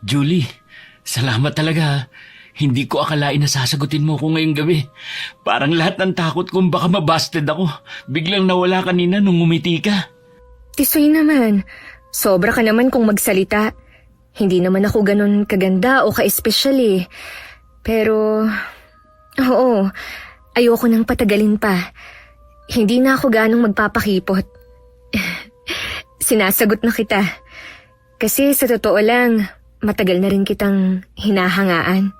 Julie, salamat talaga ha. Hindi ko akalain na sasagutin mo ko ngayong gabi. Parang lahat ng takot kong baka mabasted ako. Biglang nawala kanina nung ngumiti ka. Tisoy naman, sobra ka naman kung magsalita. Hindi naman ako ganun kaganda o ka-espesyal eh. Pero, oo, ayoko nang patagalin pa. Hindi na ako ganong magpapakipot. Sinasagot na kita. Kasi sa totoo lang, matagal na rin kitang hinahangaan.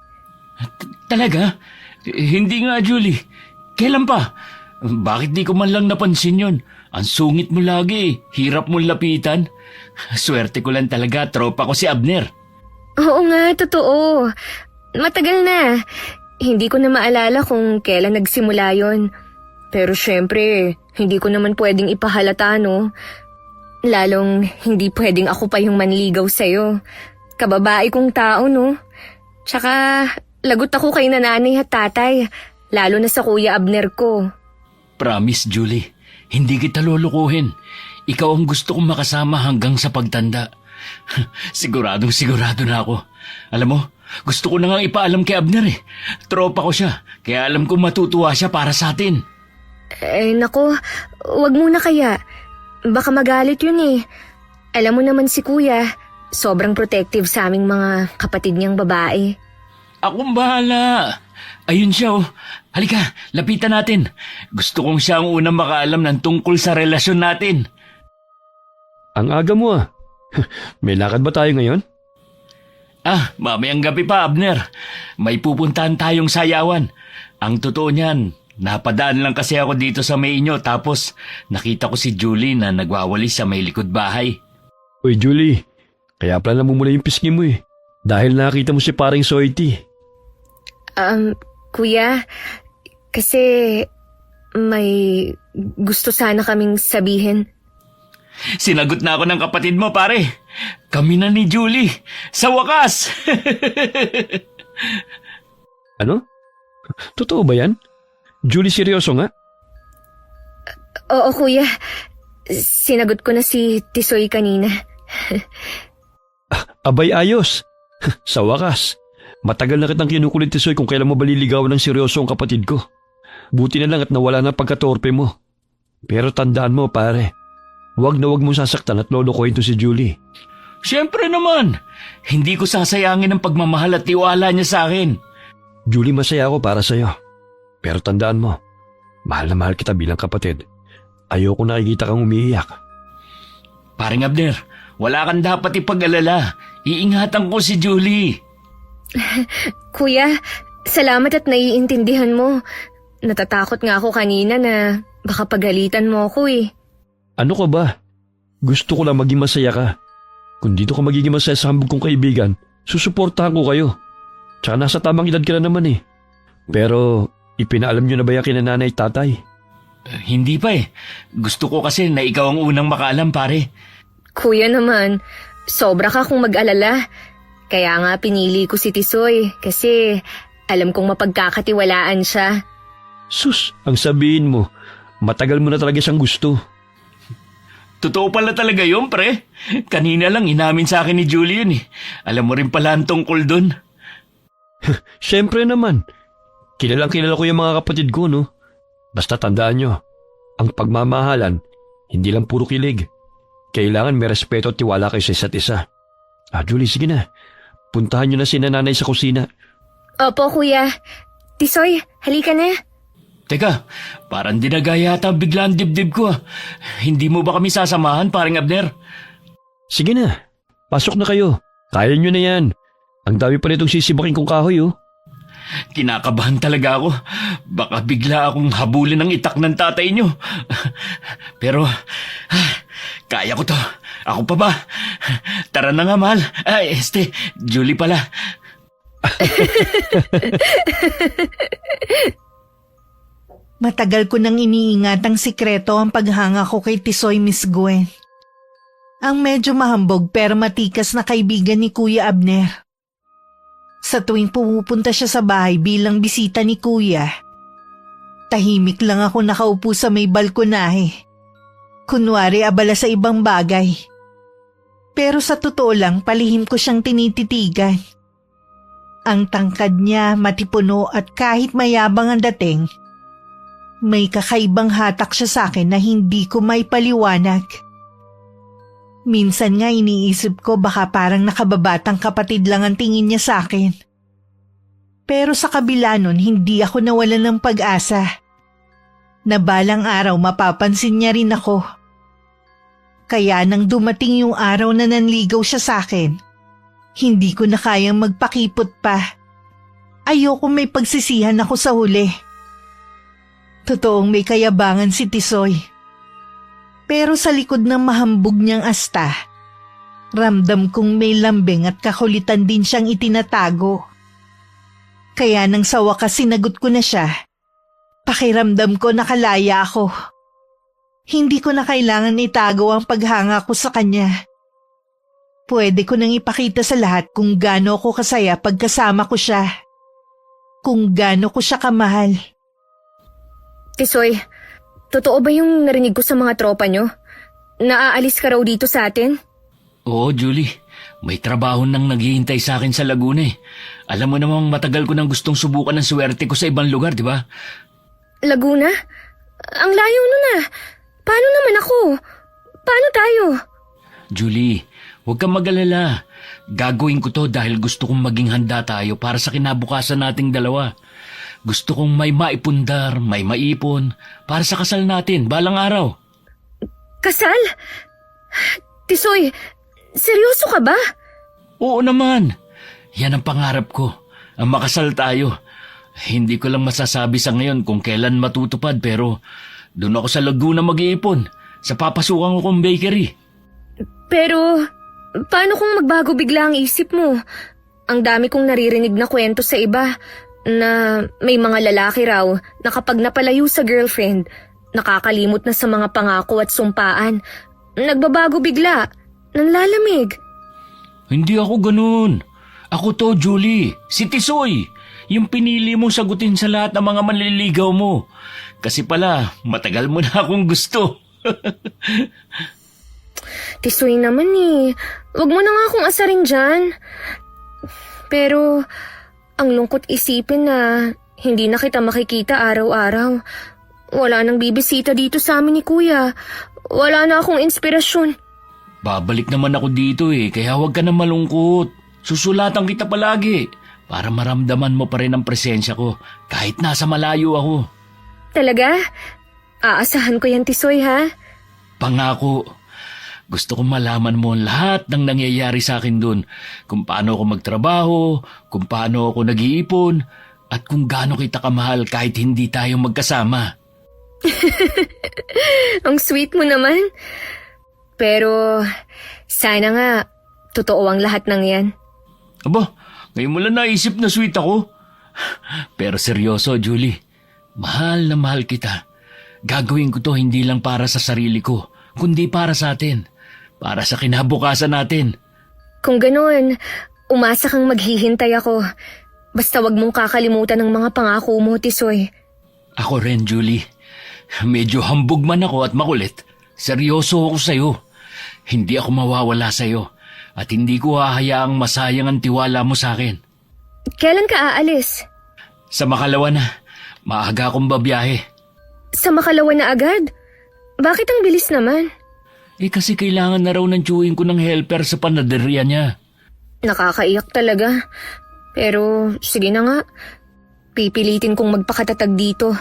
Talaga? Hindi nga, Julie. Kailan pa? Bakit di ko man lang napansin yon? Ang sungit mo lagi. Hirap mong lapitan. Swerte ko lang talaga, tropa ko si Abner. Oo nga, totoo. Matagal na. Hindi ko na maalala kung kailan nagsimula yon. Pero syempre, hindi ko naman pwedeng ipahalata, no? Lalong hindi pwedeng ako pa yung manligaw sa'yo. Kababae kong tao, no? Tsaka, lagot ako kay nanay at tatay, lalo na sa Kuya Abner ko. Promise, Julie. Hindi kita lulukuhin. Ikaw ang gusto kong makasama hanggang sa pagtanda. Siguradong sigurado na ako. Alam mo, gusto ko na nga ipaalam kay Abner eh. Tropa ko siya, kaya alam kong matutuwa siya para sa atin. Nako, wag muna kaya. Baka magalit yun eh. Alam mo naman si Kuya, sobrang protective sa aming mga kapatid niyang babae. Akong bahala. Ayun siya oh. Halika, lapitan natin. Gusto kong siya ang unang makaalam ng tungkol sa relasyon natin. Ang aga mo ah. May lakad ba tayo ngayon? Mamayang gabi pa, Abner. May pupuntahan tayong sayawan. Ang totoo niyan, napadaan lang kasi ako dito sa may inyo tapos nakita ko si Julie na nagwawalis sa may likod bahay. Uy Julie, kaya pala namumula yung pisngi mo eh. Dahil nakita mo si paring Soiti. Kuya, kasi may gusto sana kaming sabihin. Sinagot na ako ng kapatid mo, pare. Kami na ni Julie. Sa wakas! Ano? Totoo ba yan? Julie, seryoso nga? Oo, Kuya. Sinagot ko na si Tisoy kanina. Abay ayos. Sa wakas. Matagal na kitang kinukulit, Tisoy, kung kailan mo baliligawan ng seryoso ang kapatid ko. Buti na lang at nawala na pagkatorpe mo. Pero tandaan mo, pare. Huwag na huwag mong sasaktan at lolokohin to si Julie. Siyempre naman. Hindi ko sasayangin ang pagmamahal at tiwala niya sa akin. Julie, masaya ako para sa'yo. Pero tandaan mo, mahal na mahal kita bilang kapatid. Ayoko nakikita kang umiiyak. Paring Abner, wala kang dapat ipag-alala. Iingatan ko si Julie. Kuya, salamat at naiintindihan mo. Natatakot nga ako kanina na baka pagalitan mo ako eh. Ano ka ba? Gusto ko lang maging masaya ka. Kung dito ka magiging masaya sa hambog kong kaibigan, susuportahan ko kayo. Tsaka nasa tamang edad ka na naman eh. Pero ipinaalam nyo na ba yan kina nanay at tatay? Hindi pa eh. Gusto ko kasi na ikaw ang unang makaalam, pare. Kuya naman, sobra ka kung mag-alala. Kaya nga pinili ko si Tisoy kasi alam kong mapagkakatiwalaan siya. Sus, ang sabihin mo, matagal mo na talaga siyang gusto. Totoo pala talaga yun, pre. Kanina lang inamin sa akin ni Julie yun eh. Alam mo rin pala ang tungkol dun. Siyempre naman. Kilalang kilala ko yung mga kapatid ko, no? Basta tandaan nyo, ang pagmamahalan, hindi lang puro kilig. Kailangan may respeto at tiwala kayo sa isa't isa. Julie, sige na. Puntahan nyo na si nanay sa kusina. Opo, Kuya. Tisoy, halika na. Teka, parang dinagaya yata bigla ang dibdib ko. Hindi mo ba kami sasamahan, paring Abner? Sige na, pasok na kayo. Kaya nyo na yan. Ang dami pa nitong sisibaking kong kahoy, oh. Kinakabahan talaga ako. Baka bigla akong habulin ng itak ng tatay nyo. Pero, kaya ko to. Ako pa ba? Tara na nga, mahal. Julie pala. Matagal ko nang iniingatang sikreto ang paghanga ko kay Tisoy, Miss Gwen. Ang medyo mahambog pero matikas na kaibigan ni Kuya Abner. Sa tuwing pumupunta siya sa bahay bilang bisita ni Kuya, tahimik lang ako nakaupo sa may balkonahe. Kunwari abala sa ibang bagay. Pero sa totoo lang, palihim ko siyang tinititigan. Ang tangkad niya, matipuno at kahit mayabang ang dating, may kakaibang hatak siya sa akin na hindi ko maipaliwanag. Minsan nga iniisip ko baka parang nakababatang kapatid lang ang tingin niya sa akin. Pero sa kabila nun, hindi ako nawalan ng pag-asa. Na balang araw mapapansin niya rin ako. Kaya nang dumating yung araw na nanligaw siya sa akin, hindi ko na kayang magpakipot pa. Ayoko may pagsisihan ako sa huli. Totoong may kayabangan si Tisoy. Pero sa likod ng mahambog niyang asta, ramdam kong may lambing at kakulitan din siyang itinatago. Kaya nang sa wakas sinagot ko na siya, pakiramdam ko nakalaya ako. Hindi ko na kailangan itago ang paghanga ko sa kanya. Pwede ko nang ipakita sa lahat kung gaano ako kasaya pagkasama ko siya. Kung gaano ko siya kamahal. Tisoy, totoo ba yung narinig ko sa mga tropa nyo? Naaalis ka raw dito sa atin? Oo, Julie. May trabaho nang naghihintay sa akin sa Laguna eh. Alam mo namang matagal ko nang gustong subukan ng swerte ko sa ibang lugar, di ba? Laguna? Ang layo nun ah. Paano naman ako? Paano tayo? Julie, huwag kang mag-alala. Gagawin ko to dahil gusto kong maging handa tayo para sa kinabukasan nating dalawa. Gusto kong may maipundar, may maipon, para sa kasal natin, balang araw. Kasal? Tisoy, seryoso ka ba? Oo naman. Yan ang pangarap ko, ang makasal tayo. Hindi ko lang masasabi sa ngayon kung kailan matutupad pero doon ako sa Laguna mag-iipon, sa papasukan ko kong bakery. Pero, paano kung magbago bigla ang isip mo? Ang dami kong naririnig na kwento sa iba na may mga lalaki raw na kapag napalayo sa girlfriend, nakakalimot na sa mga pangako at sumpaan. Nagbabago bigla, nanlalamig. Hindi ako ganun. Ako to, Julie, si Tisoy. Yung pinili mong sagutin sa lahat ng mga manliligaw mo. Kasi pala, matagal mo na akong gusto. Tisoy naman eh. Huwag mo na nga akong asarin dyan. Pero, ang lungkot isipin na hindi na kita makikita araw-araw. Wala nang bibisita dito sa amin ni Kuya. Wala na akong inspirasyon. Babalik naman ako dito eh, kaya huwag ka na malungkot. Susulatan kita palagi para maramdaman mo pa rin ang presensya ko kahit nasa malayo ako. Talaga? Aasahan ko yan, Tisoy, ha? Pangako. Gusto kong malaman mo ang lahat ng nangyayari sa akin dun. Kung paano ako magtrabaho, kung paano ako nag-iipon, at kung gaano kita kamahal kahit hindi tayo magkasama. Ang sweet mo naman. Pero, sana nga, totoo ang lahat ng yan. Aba, ngayon mo lang naisip na sweet ako. Pero seryoso, Julie. Mahal na mahal kita. Gagawin ko to hindi lang para sa sarili ko, kundi para sa atin. Para sa kinabukasan natin. Kung ganoon, umasa kang maghihintay ako. Basta wag mong kakalimutan ng mga pangako mo, Tisoy. Ako rin, Julie. Medyo hambog man ako at makulit. Seryoso ako sa'yo. Hindi ako mawawala sa'yo. At hindi ko hahayaang masayang ang tiwala mo sa akin. Kailan ka aalis? Sa Makalawa na, maaga akong babiyahe. Sa Makalawa na agad? Bakit ang bilis naman? Kasi kailangan na raw ng tiyuhin ko ng helper sa panaderya niya. Nakakaiyak talaga. Pero sige na nga. Pipilitin kong magpakatatag dito.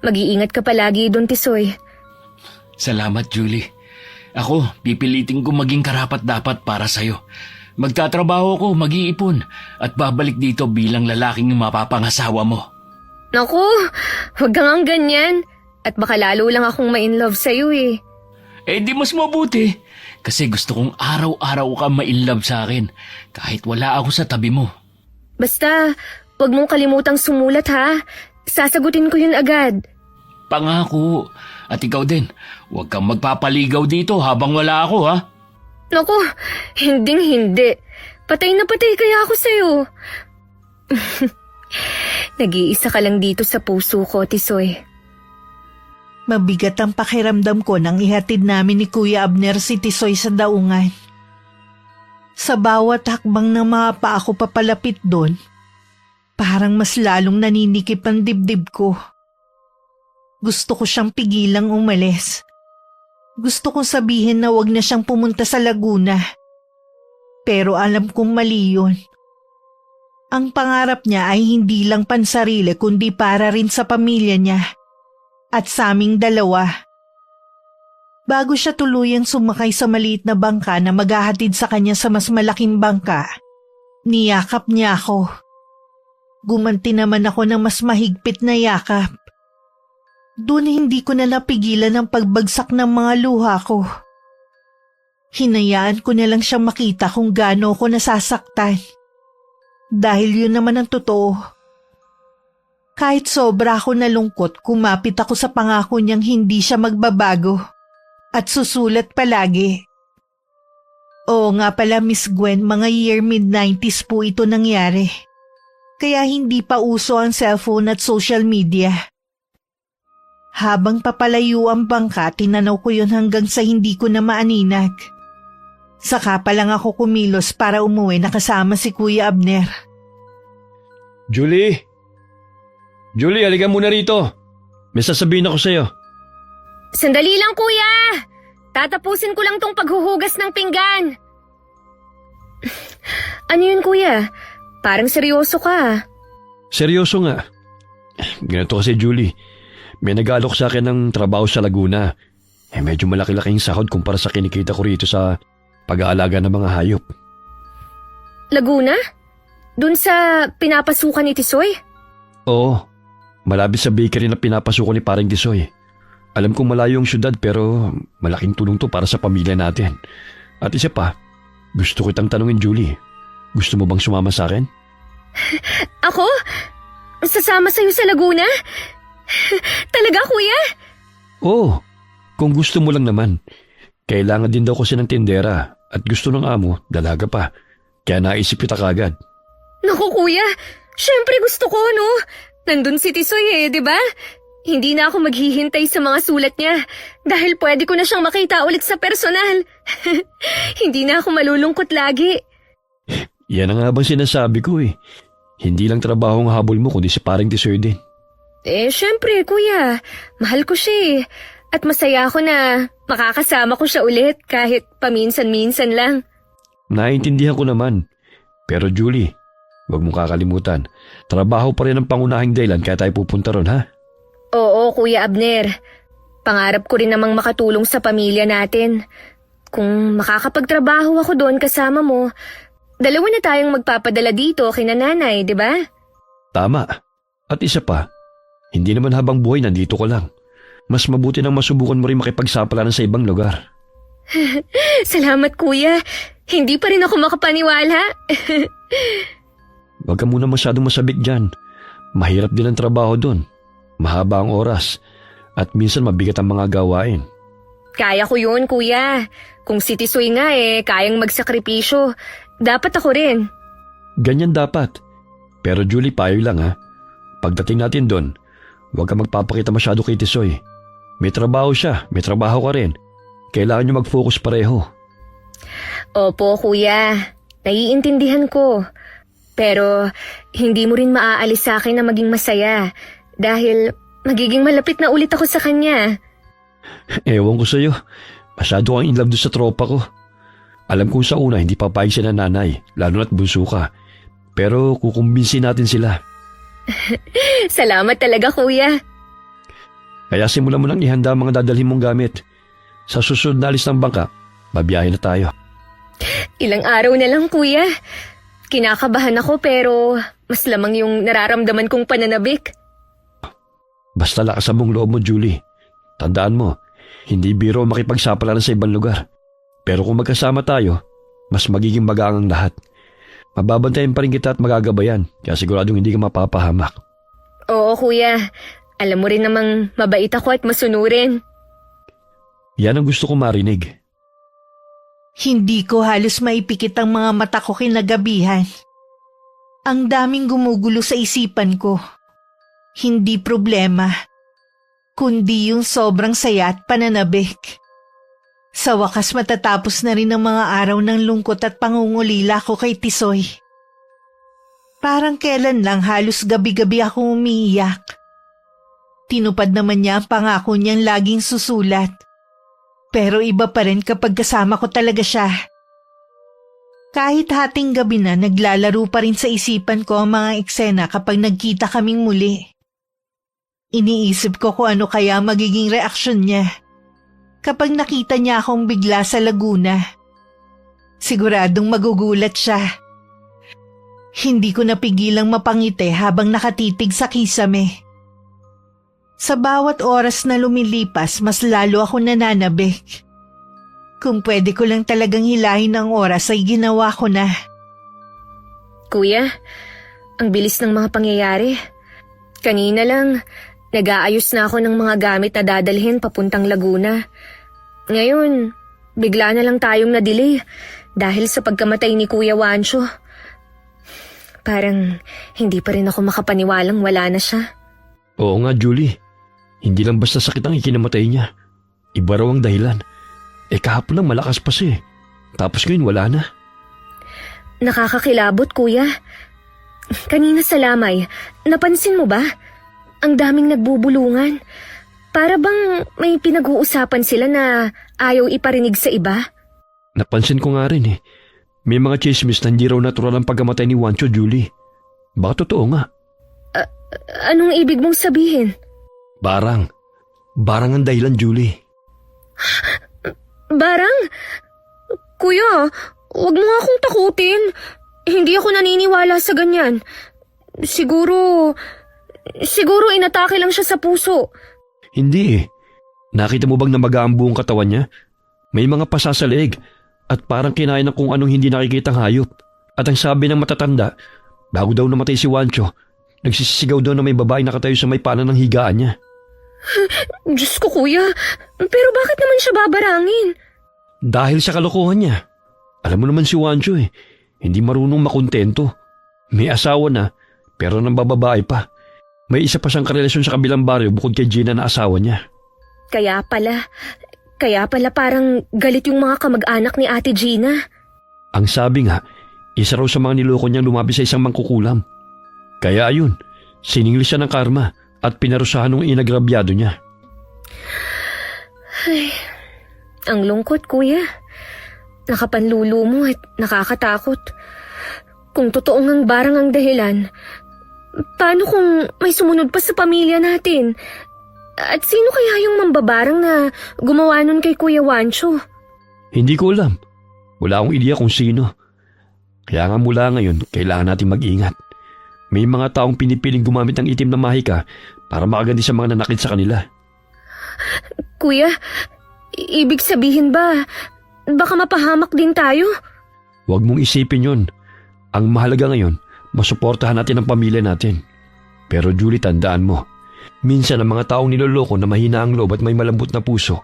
Mag-iingat ka palagi doon, Tisoy. Salamat, Julie. Ako, pipilitin ko maging karapat-dapat para sa'yo. Magtatrabaho ko, mag-iipon, at babalik dito bilang lalaking mapapangasawa mo. Naku, huwag kang ang ganyan. At baka lalo lang akong ma-inlove sa'yo eh. Di mas mabuti. Kasi gusto kong araw-araw ka ma-inlove sa akin, kahit wala ako sa tabi mo. Basta, huwag mong kalimutang sumulat ha. Sasagutin ko yun agad. Pangako. At ikaw din, huwag kang magpapaligaw dito habang wala ako, ha? Naku, hinding-hindi. Patay na patay kaya ako sa'yo. Nag-iisa ka lang dito sa puso ko, Tisoy. Mabigat ang pakiramdam ko nang ihatid namin ni Kuya Abner si Tisoy sa daungan. Sa bawat hakbang na mga paa ko papalapit doon, parang mas lalong naninikip ang dibdib ko. Gusto ko siyang pigilang umalis. Gusto kong sabihin na wag na siyang pumunta sa Laguna. Pero alam kong mali yun. Ang pangarap niya ay hindi lang pansarili kundi para rin sa pamilya niya at sa aming dalawa. Bago siya tuluyang sumakay sa maliit na bangka na maghahatid sa kanya sa mas malaking bangka, niyakap niya ako. Gumanti naman ako ng mas mahigpit na yakap. Doon hindi ko na napigilan ang pagbagsak ng mga luha ko. Hinayaan ko na lang siyang makita kung gaano ako nasasaktan. Dahil yun naman ang totoo. Kahit sobra ako nalungkot, kumapit ako sa pangako niyang hindi siya magbabago at susulat palagi. Oo nga pala Miss Gwen, mga year mid-90s po ito nangyari. Kaya hindi pa uso ang cellphone at social media. Habang papalayo ang bangka, tinanaw ko yun hanggang sa hindi ko na maaninag. Saka pa lang ako kumilos para umuwi na kasama si Kuya Abner. Julie! Julie, halika muna rito. May sasabihin ako sa'yo. Sandali lang, kuya! Tatapusin ko lang tong paghuhugas ng pinggan. Ano yun, kuya? Parang seryoso ka. Seryoso nga. Ganito kasi, Julie. May nag-alok sa akin ng trabaho sa Laguna. Medyo malaki-laking sahod kumpara sa kinikita ko rito sa pag-aalaga ng mga hayop. Laguna? Dun sa pinapasukan ni Tisoy? Oo. Malapit sa bakery na pinapasukan ni Paring Tisoy. Alam kong malayo ang syudad pero malaking tulong to para sa pamilya natin. At isa pa, gusto kitang tanungin, Julie. Gusto mo bang sumama sa akin? Ako? Sasama sa'yo sa Laguna? Talaga, kuya? Oo. Kung gusto mo lang naman. Kailangan din daw kasi ng tindera at gusto ng amo, dalaga pa. Kaya naisip kita kagad. Naku, kuya. Siyempre gusto ko, no? Nandun si Tisoy di ba? Hindi na ako maghihintay sa mga sulat niya dahil pwede ko na siyang makita ulit sa personal. Hindi na ako malulungkot lagi. Yan ang nga bang sinasabi ko eh. Hindi lang trabaho ang habol mo kundi si Paring Tisoy din. Siyempre, kuya. Mahal ko siya At masaya ako na makakasama ko siya ulit kahit paminsan-minsan lang. Naiintindihan ko naman. Pero Julie, huwag mong kakalimutan. Trabaho pa rin ang pangunahing dahilan kaya tayo pupunta ron, ha? Oo, Kuya Abner. Pangarap ko rin namang makatulong sa pamilya natin. Kung makakapagtrabaho ako doon kasama mo, dalawa na tayong magpapadala dito kina nanay, di ba? Tama. At isa pa, hindi naman habang buhay nandito ka lang. Mas mabuti nang masubukan mo rin makipagsapalaran sa ibang lugar. Salamat, Kuya. Hindi pa rin ako makapaniwala. Huwag ka muna masyadong masabik dyan. Mahirap din ang trabaho doon. Mahaba ang oras. At minsan mabigat ang mga gawain. Kaya ko yun, Kuya. Kung si Tisoy nga kayang magsakripisyo, dapat ako rin. Ganyan dapat. Pero Julie, payo lang ha. Pagdating natin doon, huwag ka magpapakita masyado kay Tisoy. May trabaho siya, may trabaho ka rin. Kailangan nyo mag-focus pareho. Opo, Kuya. Naiintindihan ko. Pero hindi mo rin maaalis sa akin na maging masaya dahil magiging malapit na ulit ako sa kanya. Ewan ko sa'yo. Masyado kang in love doon sa tropa ko. Alam kong sa una hindi papayag si nanay, lalo na't bunso ka. Pero kukumbinsin natin sila. Salamat talaga, Kuya. Kaya simulan mo nang ihanda ang mga dadalhin mong gamit. Sa susunod na alis ng bangka, babiyahe na tayo. Ilang araw na lang, Kuya. Kinakabahan ako pero mas lamang yung nararamdaman kong pananabik. Basta lakasan mong loob mo, Julie. Tandaan mo, hindi biro makipagsapalaran sa ibang lugar. Pero kung magkasama tayo, mas magiging magaan ang lahat. Mababantayan pa rin kita at magagabayan, kaya siguradong hindi ka mapapahamak. Oo, Kuya. Alam mo rin namang mabait ako at masunurin. Yan ang gusto ko marinig. Hindi ko halos maipikit ang mga mata ko kinagabihan. Ang daming gumugulo sa isipan ko. Hindi problema. kundi yung sobrang saya at pananabik. Sa wakas matatapos na rin ang mga araw ng lungkot at pangungulila ko kay Tisoy. Parang kailan lang halos gabi-gabi ako umiiyak. Tinupad naman niya ang pangako niyang laging susulat. Pero iba pa rin kapag kasama ko talaga siya. Kahit hating gabi na, naglalaro pa rin sa isipan ko ang mga eksena kapag nagkita kaming muli. Iniisip ko kung ano kaya magiging reaksyon niya kapag nakita niya akong bigla sa Laguna. Siguradong magugulat siya. Hindi ko napigilang mapangiti habang nakatitig sa kisame. Sa bawat oras na lumilipas, mas lalo ako nananabik. Kung pwede ko lang talagang hilahin ang oras ay ginawa ko na. Kuya, ang bilis ng mga pangyayari. Kanina lang, nag-aayos na ako ng mga gamit na dadalhin papuntang Laguna. Ngayon, bigla na lang tayong na-delay dahil sa pagkamatay ni Kuya Wancho. Parang hindi pa rin ako makapaniwalang wala na siya. Oo nga, Julie. Hindi lang basta sakit ang ikinamatay niya. Iba raw ang dahilan. Kahapon lang malakas pa siya. Tapos ngayon wala na. Nakakakilabot, Kuya. Kanina sa lamay, napansin mo ba? Ang daming nagbubulungan. Para bang may pinag-uusapan sila na ayaw iparinig sa iba? Napansin ko nga rin. May mga chismis na hindi raw natural ang pagkamatay ni Wancho, Julie. Baka totoo nga. Anong ibig mong sabihin? Barang ang dahilan, Julie. Barang? Kuya, huwag mo nga akong takutin. Hindi ako naniniwala sa ganyan. Siguro inatake lang siya sa puso. Hindi. Nakita mo bang namaga ang buong katawan niya? May mga pasa sa leeg at parang kinain ng kung anong hindi nakikitang hayop. At ang sabi ng matatanda, bago daw namatay si Wancho, nagsisisigaw daw na may babae nakatayo sa may paanan ng higaan niya. Diyos ko, Kuya. Pero bakit naman siya babarangin? Dahil sa kalokohan niya. Alam mo naman si Wancho hindi marunong makontento. May asawa na, pero nambababae pa. May isa pa siyang karelasyon sa kabilang baryo bukod kay Gina na asawa niya. Kaya pala parang galit yung mga kamag-anak ni Ate Gina. Ang sabi nga, isa raw sa mga niloko niyang lumabi sa isang mangkukulam. Kaya ayun, siningli siya ng karma at pinarusahan ng inagrabyado niya. Ay, ang lungkot, Kuya. Nakapanlulo mo at nakakatakot. Kung totoo ngang barang ang dahilan, paano kung may sumunod pa sa pamilya natin? At sino kaya yung mambabarang na gumawa nun kay Kuya Wancho? Hindi ko alam. Wala akong ideya kung sino. Kaya nga mula ngayon, kailangan natin mag-ingat. May mga taong pinipiling gumamit ng itim na mahika para makaganti sa mga nanakit sa kanila. Kuya, ibig sabihin ba, baka mapahamak din tayo? Huwag mong isipin yon. Ang mahalaga ngayon, masuportahan natin ang pamilya natin. Pero Julie, tandaan mo, minsan ang mga taong niloloko na mahina ang loob at may malambot na puso,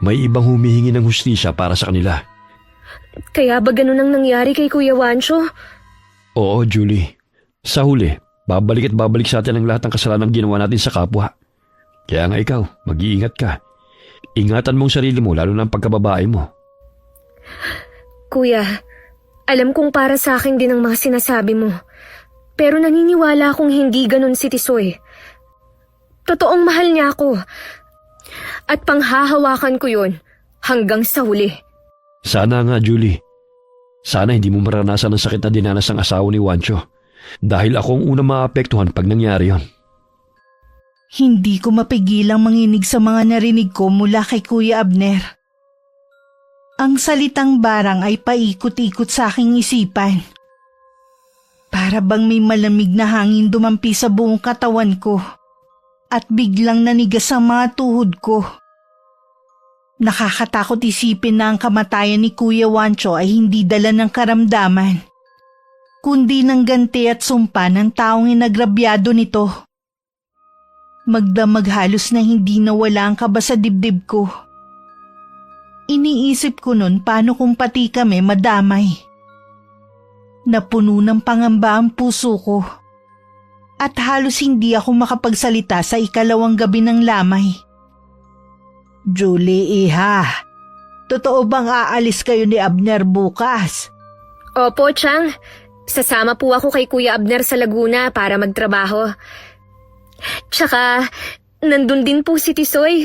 may ibang humihingi ng hustisya para sa kanila. Kaya ba ganun ang nangyari kay Kuya Wancho? Oo, Julie. Sa huli, babalik at babalik sa atin ang lahat ng kasalanan ginawa natin sa kapwa. Kaya nga ikaw, mag-iingat ka. Ingatan mong sarili mo, lalo na ang pagkababae mo. Kuya, alam kong para sa akin din ang mga sinasabi mo. Pero naniniwala akong hindi ganun si Tisoy. Totoong mahal niya ako. At panghahawakan ko yun hanggang sa huli. Sana nga, Julie. Sana hindi mo maranasan ang sakit na dinanas ng asawa ni Wancho. Dahil ako ang unang maapektuhan pag nangyari yon. Hindi ko mapigilang manginig sa mga narinig ko mula kay Kuya Abner. Ang salitang barang ay paikot-ikot sa aking isipan. Para bang may malamig na hangin dumampi sa buong katawan ko at biglang nanigas ang mga tuhod ko. Nakakatakot isipin na ang kamatayan ni Kuya Wancho ay hindi dala ng karamdaman, kundi ng ganti at sumpa ng taong inagrabyado nito. Magdamag halos na hindi nawala ang kaba sa dibdib ko. Iniisip ko nun paano kung pati kami madamay. Napuno ng pangamba ang puso ko at halos hindi ako makapagsalita sa ikalawang gabi ng lamay. Julie, iha, totoo bang aalis kayo ni Abner bukas? Opo, Chang. Sasama po ako kay Kuya Abner sa Laguna para magtrabaho. Tsaka, nandun din po si Tisoy.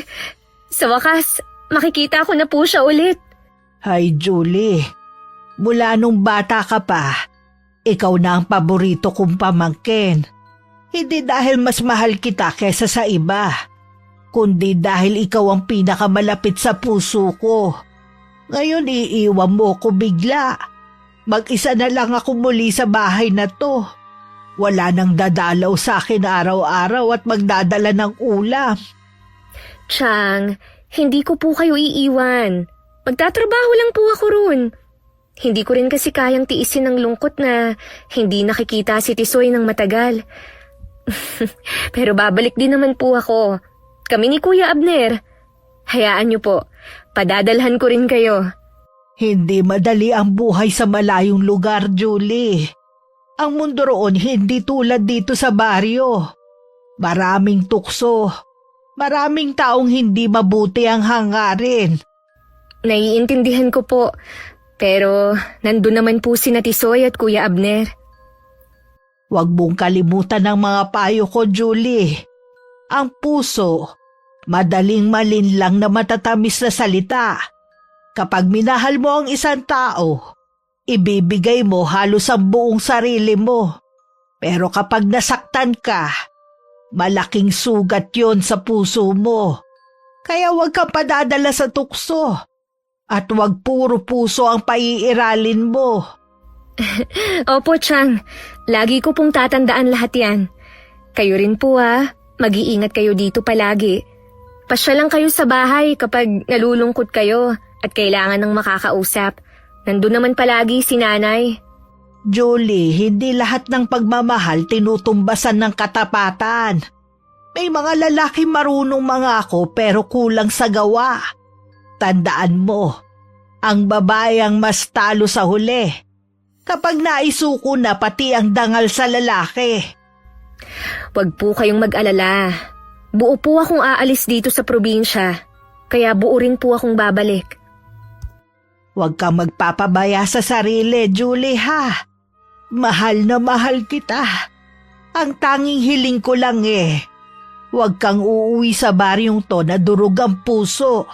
Sa wakas, makikita ko na po siya ulit. Hay Julie, mula nung bata ka pa, ikaw na ang paborito kong pamangkin. Hindi dahil mas mahal kita kesa sa iba, kundi dahil ikaw ang pinakamalapit sa puso ko. Ngayon iiwan mo ko bigla. Mag-isa na lang ako muli sa bahay na to. Wala nang dadalaw sa akin araw-araw at magdadala ng ulam. Chang, hindi ko po kayo iiwan. Magtatrabaho lang po ako ron. Hindi ko rin kasi kayang tiisin ang lungkot na hindi nakikita si Tisoy ng matagal. Pero babalik din naman po ako. Kami ni Kuya Abner. Hayaan niyo po, padadalhan ko rin kayo. Hindi madali ang buhay sa malayong lugar, Julie. Ang mundo roon hindi tulad dito sa baryo. Maraming tukso. Maraming taong hindi mabuti ang hangarin. Naiintindihan ko po. Pero nandun naman po si Tisoy at Kuya Abner. Huwag mong kalimutan ang mga payo ko, Julie. Ang puso, madaling malinlang na matatamis na salita. Kapag minahal mo ang isang tao, ibibigay mo halos ang buong sarili mo. Pero kapag nasaktan ka, malaking sugat yon sa puso mo. Kaya huwag kang padadala sa tukso. At huwag puro puso ang paiiralin mo. Opo, Chang. Lagi ko pong tatandaan lahat yan. Kayo rin po mag-iingat kayo dito palagi. Pasya lang kayo sa bahay kapag nalulungkot kayo at kailangan ng makakausap. Nandun naman palagi si nanay. Julie, hindi lahat ng pagmamahal tinutumbasan ng katapatan. May mga lalaki marunong mangako pero kulang sa gawa. Tandaan mo, ang babae ang mas talo sa huli. Kapag naisuko na pati ang dangal sa lalaki. Huwag po kayong mag-alala. Buo po akong aalis dito sa probinsya. Kaya buo rin po akong babalik. Huwag kang magpapabaya sa sarili, Julie, ha? Mahal na mahal kita. Ang tanging hiling ko lang huwag kang uuwi sa baryong to na durog ang puso.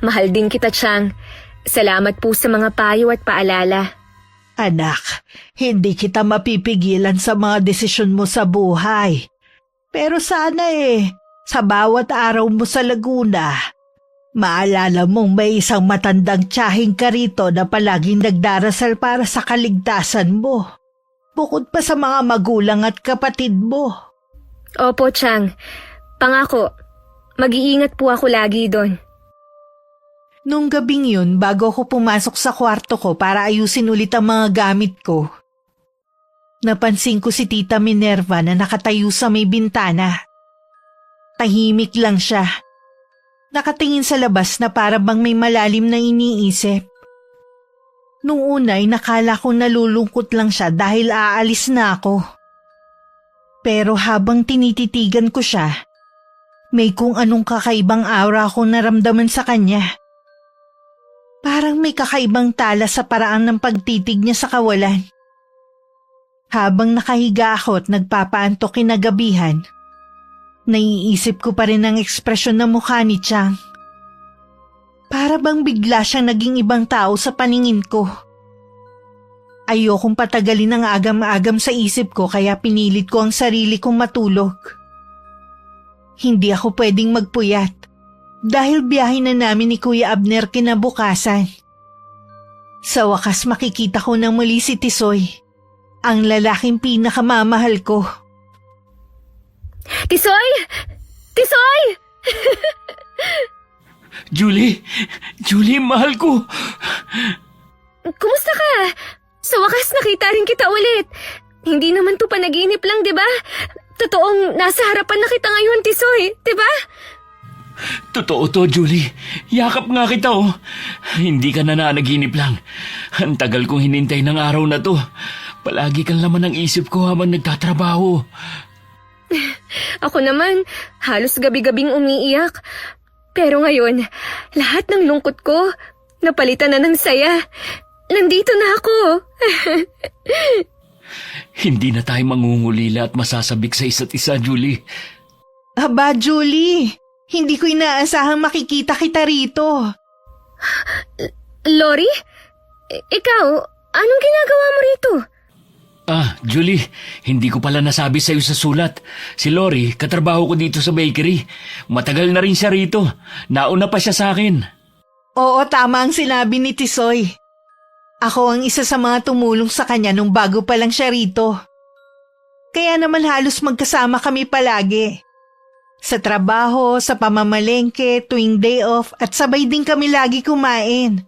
Mahal din kita, Chang. Salamat po sa mga payo at paalala. Anak, hindi kita mapipigilan sa mga desisyon mo sa buhay. Pero sana sa bawat araw mo sa Laguna, maalala mong may isang matandang tiyahing ka rito na palaging nagdarasal para sa kaligtasan mo. Bukod pa sa mga magulang at kapatid mo. Opo, Chang. Pangako, mag-iingat po ako lagi doon. Nung gabing yun, bago ako pumasok sa kwarto ko para ayusin ulit ang mga gamit ko, napansin ko si Tita Minerva na nakatayo sa may bintana. Tahimik lang siya. Nakatingin sa labas na para bang may malalim na iniisip. Nung una ay nakala kong nalulungkot lang siya dahil aalis na ako. Pero habang tinititigan ko siya, may kung anong kakaibang aura akong naramdaman sa kanya. Parang may kakaibang tala sa paraan ng pagtitig niya sa kawalan. Habang nakahiga ako at nagpapaantok kinagabihan, naiisip ko pa rin ang ekspresyon ng mukha ni Chang. Para bang bigla siyang naging ibang tao sa paningin ko. Ayokong patagalin ang agam-agam sa isip ko kaya pinilit ko ang sarili kong matulog. Hindi ako pwedeng magpuyat. Dahil biyahe na namin ni Kuya Abner kinabukasan. Sa wakas makikita ko na muli si Tisoy, ang lalaking pinakamamahal ko. Tisoy! Tisoy! Julie, mahal ko. Kumusta ka? Sa wakas nakita rin kita ulit. Hindi naman to panaginip lang, di ba? Totoong nasa harapan na kita ngayon, Tisoy, di ba? Totoo to, Julie. Yakap nga kita, Hindi ka na nanaginip lang. Ang tagal kong hinintay ng araw na to. Palagi kang laman ng isip ko habang nagtatrabaho. Ako naman, halos gabi-gabing umiiyak. Pero ngayon, lahat ng lungkot ko, napalitan na ng saya. Nandito na ako. Hindi na tayo mangungulila at masasabik sa isa't isa, Julie. Aba, Julie, hindi ko inaasahang makikita kita rito. Lori? Ikaw, anong ginagawa mo rito? Julie, hindi ko pala nasabi sa'yo sa sulat. Si Lori, katrabaho ko dito sa bakery. Matagal na rin siya rito. Nauna pa siya sa akin. Oo, tama ang sinabi ni Tisoy. Ako ang isa sa mga tumulong sa kanya nung bago pa lang siya rito. Kaya naman halos magkasama kami palagi. Sa trabaho, sa pamamalengke, tuwing day off at sabay din kami lagi kumain.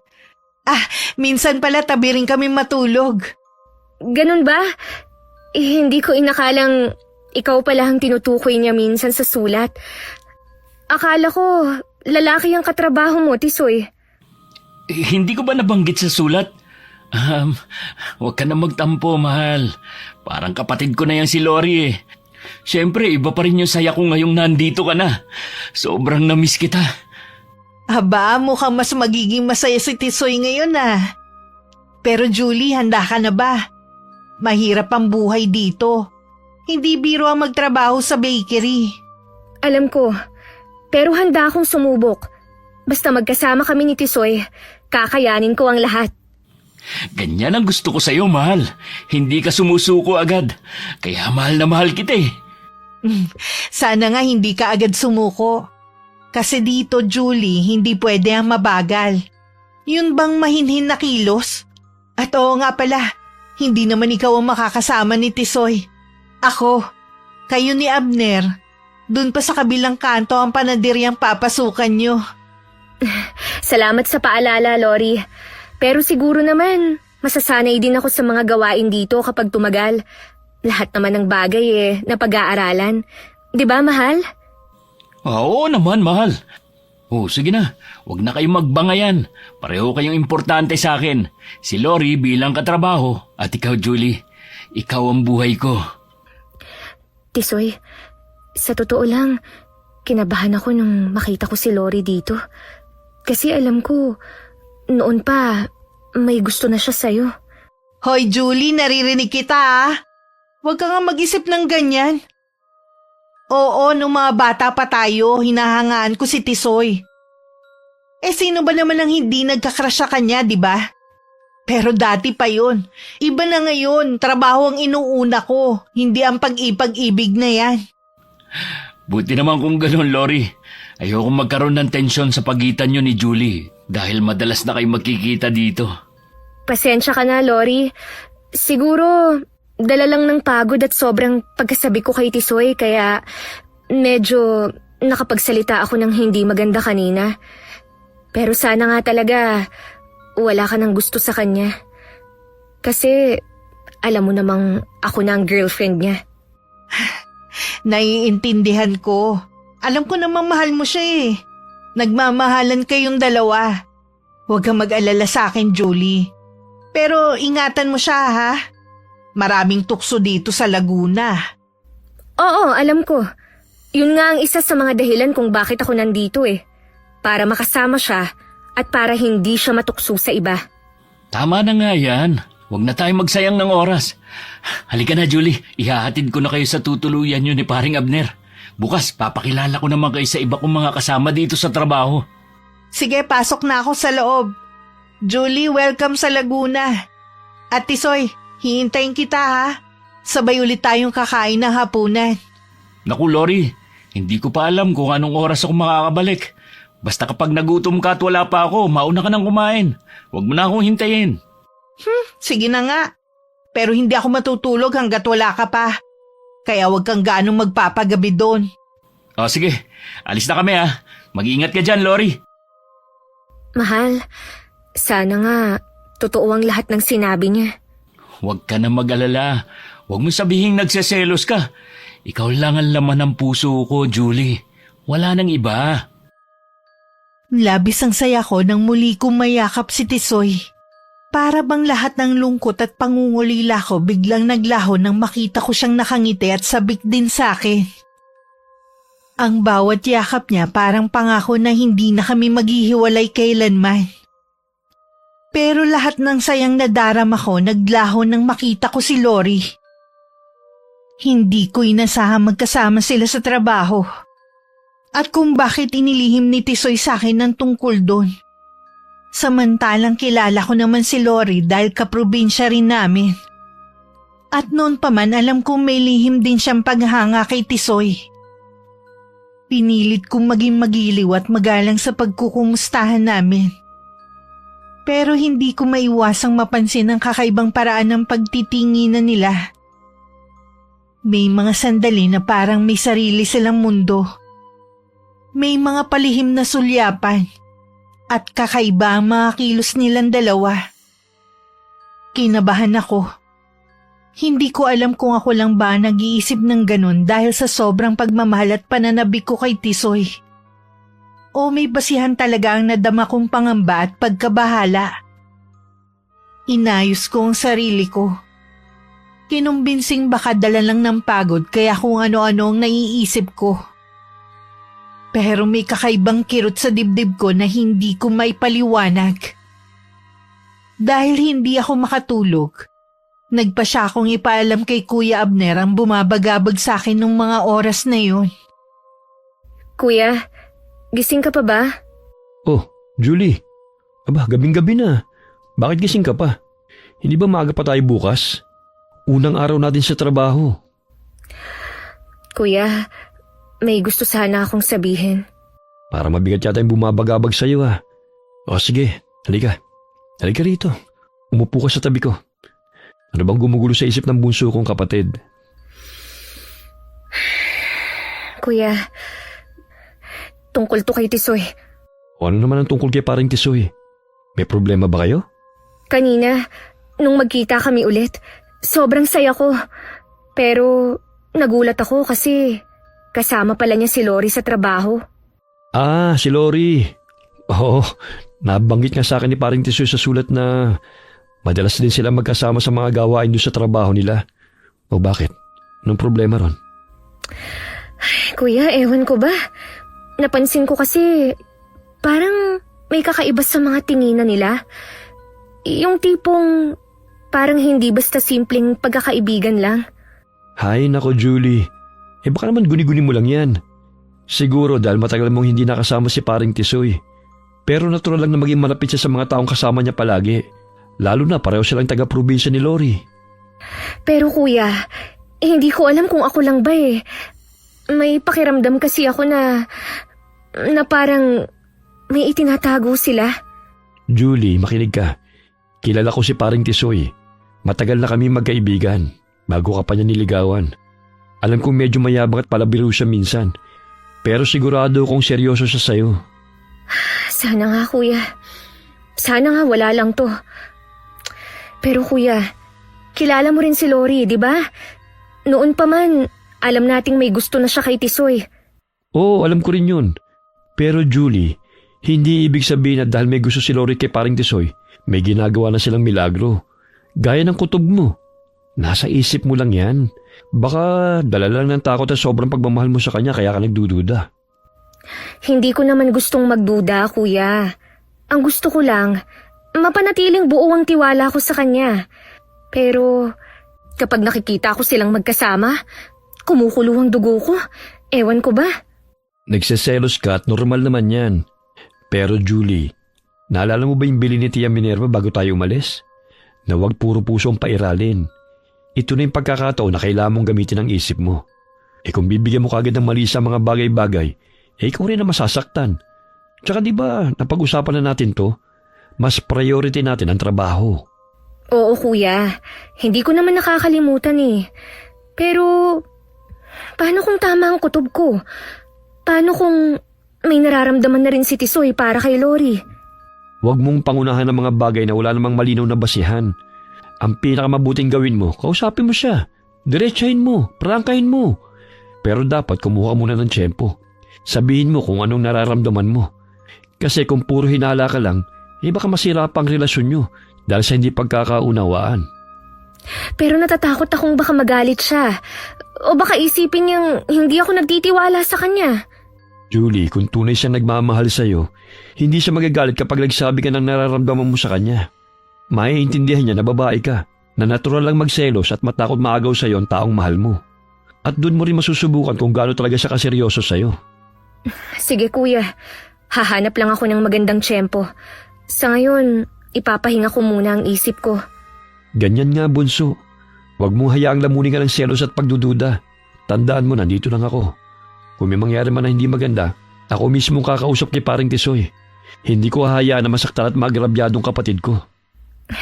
Minsan pala tabi rin kami matulog. Ganun ba? Hindi ko inakalang ikaw pala ang tinutukoy niya minsan sa sulat. Akala ko, lalaki ang katrabaho mo, Tisoy. Hindi ko ba nabanggit sa sulat? Huwag ka na magtampo, mahal. Parang kapatid ko na yan si Lori eh. Siyempre, iba pa rin yung saya ko ngayong nandito ka na. Sobrang namiss kita. Aba, mukhang mas magiging masaya si Tisoy ngayon Pero Julie, handa ka na ba? Mahirap ang buhay dito. Hindi biro ang magtrabaho sa bakery. Alam ko, pero handa akong sumubok. Basta magkasama kami ni Tisoy, kakayanin ko ang lahat. Ganyan ang gusto ko sa'yo, mahal. Hindi ka sumusuko agad. Kaya mahal na mahal kita eh. Sana nga hindi ka agad sumuko. Kasi dito, Julie, hindi pwede ang mabagal. Yun bang mahinhin na kilos? At oo nga pala, hindi naman ikaw ang makakasama ni Tisoy. Ako, kayo ni Abner. Dun pa sa kabilang kanto ang panaderyang papasukan nyo. Salamat sa paalala, Lori. Pero siguro naman, masasanay din ako sa mga gawain dito kapag tumagal. Lahat naman ng bagay napag-aaralan. 'Di ba, mahal? Oo naman, mahal. Sige na. Huwag na kayong magbangayan. Pareho kayong importante sa akin. Si Lori bilang katrabaho at ikaw, Julie. Ikaw ang buhay ko. Tisoy, sa totoo lang, kinabahan ako nung makita ko si Lori dito. Kasi alam ko, noon pa, may gusto na siya sa'yo. Hoy Julie, naririnig kita Huwag ka nga mag-isip ng ganyan. Oo, nung mga bata pa tayo, hinahangaan ko si Tisoy. Sino ba naman ang hindi nagkakrush sa kanya, di ba? Pero dati pa yun. Iba na ngayon, trabaho ang inuuna ko, hindi ang pag-ibig na yan. Buti naman kung gano'n, Lori. Ayoko magkaroon ng tensyon sa pagitan niyo ni Julie dahil madalas na kayo magkikita dito. Pasensya ka na, Lori. Siguro, dala lang ng pagod at sobrang pagkasabi ko kay Tisoy kaya medyo nakapagsalita ako ng hindi maganda kanina. Pero sana nga talaga wala ka ng gusto sa kanya. Kasi alam mo namang ako na ang girlfriend niya. Naiintindihan ko. Alam ko namang mahal mo siya Nagmamahalan kayong dalawa. Huwag kang mag-alala sa akin, Julie. Pero ingatan mo siya, ha? Maraming tukso dito sa Laguna. Oo, alam ko. Yun nga ang isa sa mga dahilan kung bakit ako nandito Para makasama siya at para hindi siya matukso sa iba. Tama na nga yan. Huwag na tayo magsayang ng oras. Halika na, Julie. Ihahatid ko na kayo sa tutuluyan nyo ni Paring Abner. Bukas, papakilala ko naman kayo sa iba kong mga kasama dito sa trabaho. Sige, pasok na ako sa loob. Julie, welcome sa Laguna. At Tisoy, hihintayin kita ha. Sabay ulit tayong kakain ng hapunan. Naku, Lori. Hindi ko pa alam kung anong oras ako makakabalik. Basta kapag nagutom ka at wala pa ako, mauna ka nang kumain. Huwag mo na akong hintayin. Sige na nga. Pero hindi ako matutulog hanggat wala ka pa. Kaya huwag kang gaanong magpapagabi doon. Sige. Alis na kami Mag-iingat ka dyan, Lori. Mahal, sana nga totoo ang lahat ng sinabi niya. Huwag ka na mag-alala. Huwag mo sabihing nagseselos ka. Ikaw lang ang laman ng puso ko, Julie. Wala nang iba. Labis ang saya ko nang muli kong mayakap si Tisoy. Para bang lahat ng lungkot at pangungulila ko biglang naglaho nang makita ko siyang nakangiti at sabik din sa akin. Ang bawat yakap niya parang pangako na hindi na kami maghihiwalay kailanman. Pero lahat ng sayang nadarama ko naglaho nang makita ko si Lori. Hindi ko inasahang magkasama sila sa trabaho. At kung bakit inilihim ni Tisoy sa akin ng tungkol doon. Samantalang kilala ko naman si Lori dahil kaprobinsya rin namin. At noon pa man alam kong may lihim din siyang paghanga kay Tisoy. Pinilit kong maging magiliw at magalang sa pagkukumustahan namin. Pero hindi ko maiwasang mapansin ang kakaibang paraan ng pagtitinginan nila. May mga sandali na parang may sarili silang mundo. May mga palihim na sulyapan. At kakaiba ang mga kilos nilang dalawa. Kinabahan ako. Hindi ko alam kung ako lang ba nag-iisip ng ganun dahil sa sobrang pagmamahal at pananabik ko kay Tisoy. O may basihan talaga ang nadama kong pangamba at pagkabahala. Inayos ko ang sarili ko. Kinumbinsing baka dala lang ng pagod kaya kung ano-ano ang naiisip ko. Pero may kakaibang kirot sa dibdib ko na hindi ko maipaliwanag. Dahil hindi ako makatulog, nagpa siya akong ipaalam kay Kuya Abner ang bumabagabag sa akin nung mga oras na yun. Kuya, gising ka pa ba? Oh, Julie. Aba, gabing-gabi na. Bakit gising ka pa? Hindi ba maaga pa tayo bukas? Unang araw natin sa trabaho. Kuya, may gusto sana akong sabihin. Para mabigat yata yung bumabagabag sa'yo O sige, halika. Halika rito. Umupo ka sa tabi ko. Ano bang gumugulo sa isip ng bunso kong kapatid? Kuya, tungkol to kay Tisoy. O ano naman ang tungkol kay paring Tisoy? May problema ba kayo? Kanina, nung magkita kami ulit, sobrang saya ko. Pero nagulat ako kasi kasama pala niya si Lori sa trabaho. Ah, si Lori. Oo, nabanggit nga sa akin ni paring Tisoy sa sulat na madalas din sila magkasama sa mga gawain doon sa trabaho nila. O bakit? Anong problema ron? Kuya, ewan ko ba? Napansin ko kasi parang may kakaiba sa mga tinginan nila. Yung tipong parang hindi basta simpleng pagkakaibigan lang. Hay nako Julie, baka naman guni-guni mo lang yan. Siguro dahil matagal mong hindi nakasama si paring Tisoy. Pero natural lang na maging malapit siya sa mga taong kasama niya palagi. Lalo na pareho silang taga-probinsya ni Lori. Pero kuya, hindi ko alam kung ako lang ba eh. May pakiramdam kasi ako na parang may itinatago sila. Julie, makinig ka. Kilala ko si paring Tisoy. Matagal na kami magkaibigan. Bago ka pa niya niligawan. Alam kong medyo mayabang at palabiro siya minsan. Pero sigurado kong seryoso siya sa'yo. Sana nga kuya. Sana nga wala lang to. Pero kuya, kilala mo rin si Lori, di ba? Noon pa man, alam nating may gusto na siya kay Tisoy. Oo, alam ko rin yun. Pero Julie, hindi ibig sabihin na dahil may gusto si Lori kay paring Tisoy, may ginagawa na silang milagro. Gaya ng kutob mo. Nasa isip mo lang yan. Baka dala lang ng takot at sobrang pagmamahal mo sa kanya kaya ka nagdududa. Hindi ko naman gustong magduda, kuya. Ang gusto ko lang, mapanatiling buo ang tiwala ko sa kanya. Pero kapag nakikita ko silang magkasama, kumukulo ang dugo ko. Ewan ko ba? Nagseselos ka at normal naman yan. Pero Julie, naalala mo ba yung bili ni Tia Minerva bago tayo umalis? Na huwag puro puso ang pairalin. Ito na yung pagkakataon na kailangan mong gamitin ang isip mo. Kung bibigyan mo kagad ng mali sa mga bagay-bagay, ikaw rin na masasaktan. Tsaka di ba, napag-usapan na natin to, mas priority natin ang trabaho. Oo kuya, hindi ko naman nakakalimutan eh. Pero, paano kung tama ang kutob ko? Paano kung may nararamdaman na rin si Tisoy para kay Lori? Huwag mong pangunahan ng mga bagay na wala namang malinaw na basihan. Ang pinakamabuting gawin mo, kausapin mo siya. Diretsahin mo, prangkahin mo. Pero dapat kumuha muna ng tiyempo. Sabihin mo kung anong nararamdaman mo. Kasi kung puro hinala ka lang, baka masira pa ang relasyon nyo. dahil sa hindi pagkakaunawaan. Pero natatakot akong baka magalit siya. O baka isipin niyang hindi ako nagtitiwala sa kanya. Julie, kung tunay siya nagmamahal sa'yo, hindi siya magagalit kapag nagsabi ka ng nararamdaman mo sa kanya. Maiintindihan niya na babae ka, na natural lang magselos at matakot maagaw sa'yo ang taong mahal mo. At doon mo rin masusubukan kung gaano talaga siya kaseryoso sa'yo. Sige kuya, hahanap lang ako ng magandang tiyempo. Sa ngayon, ipapahinga ko muna ang isip ko. Ganyan nga, bunso. Huwag mong hayaang lamunin ka ng selos at pagdududa. Tandaan mo, nandito lang ako. Kung may mangyari man na hindi maganda, ako mismo kakausap ni paring Tisoy. Hindi ko hahayaan na masaktan at magrabyadong kapatid ko.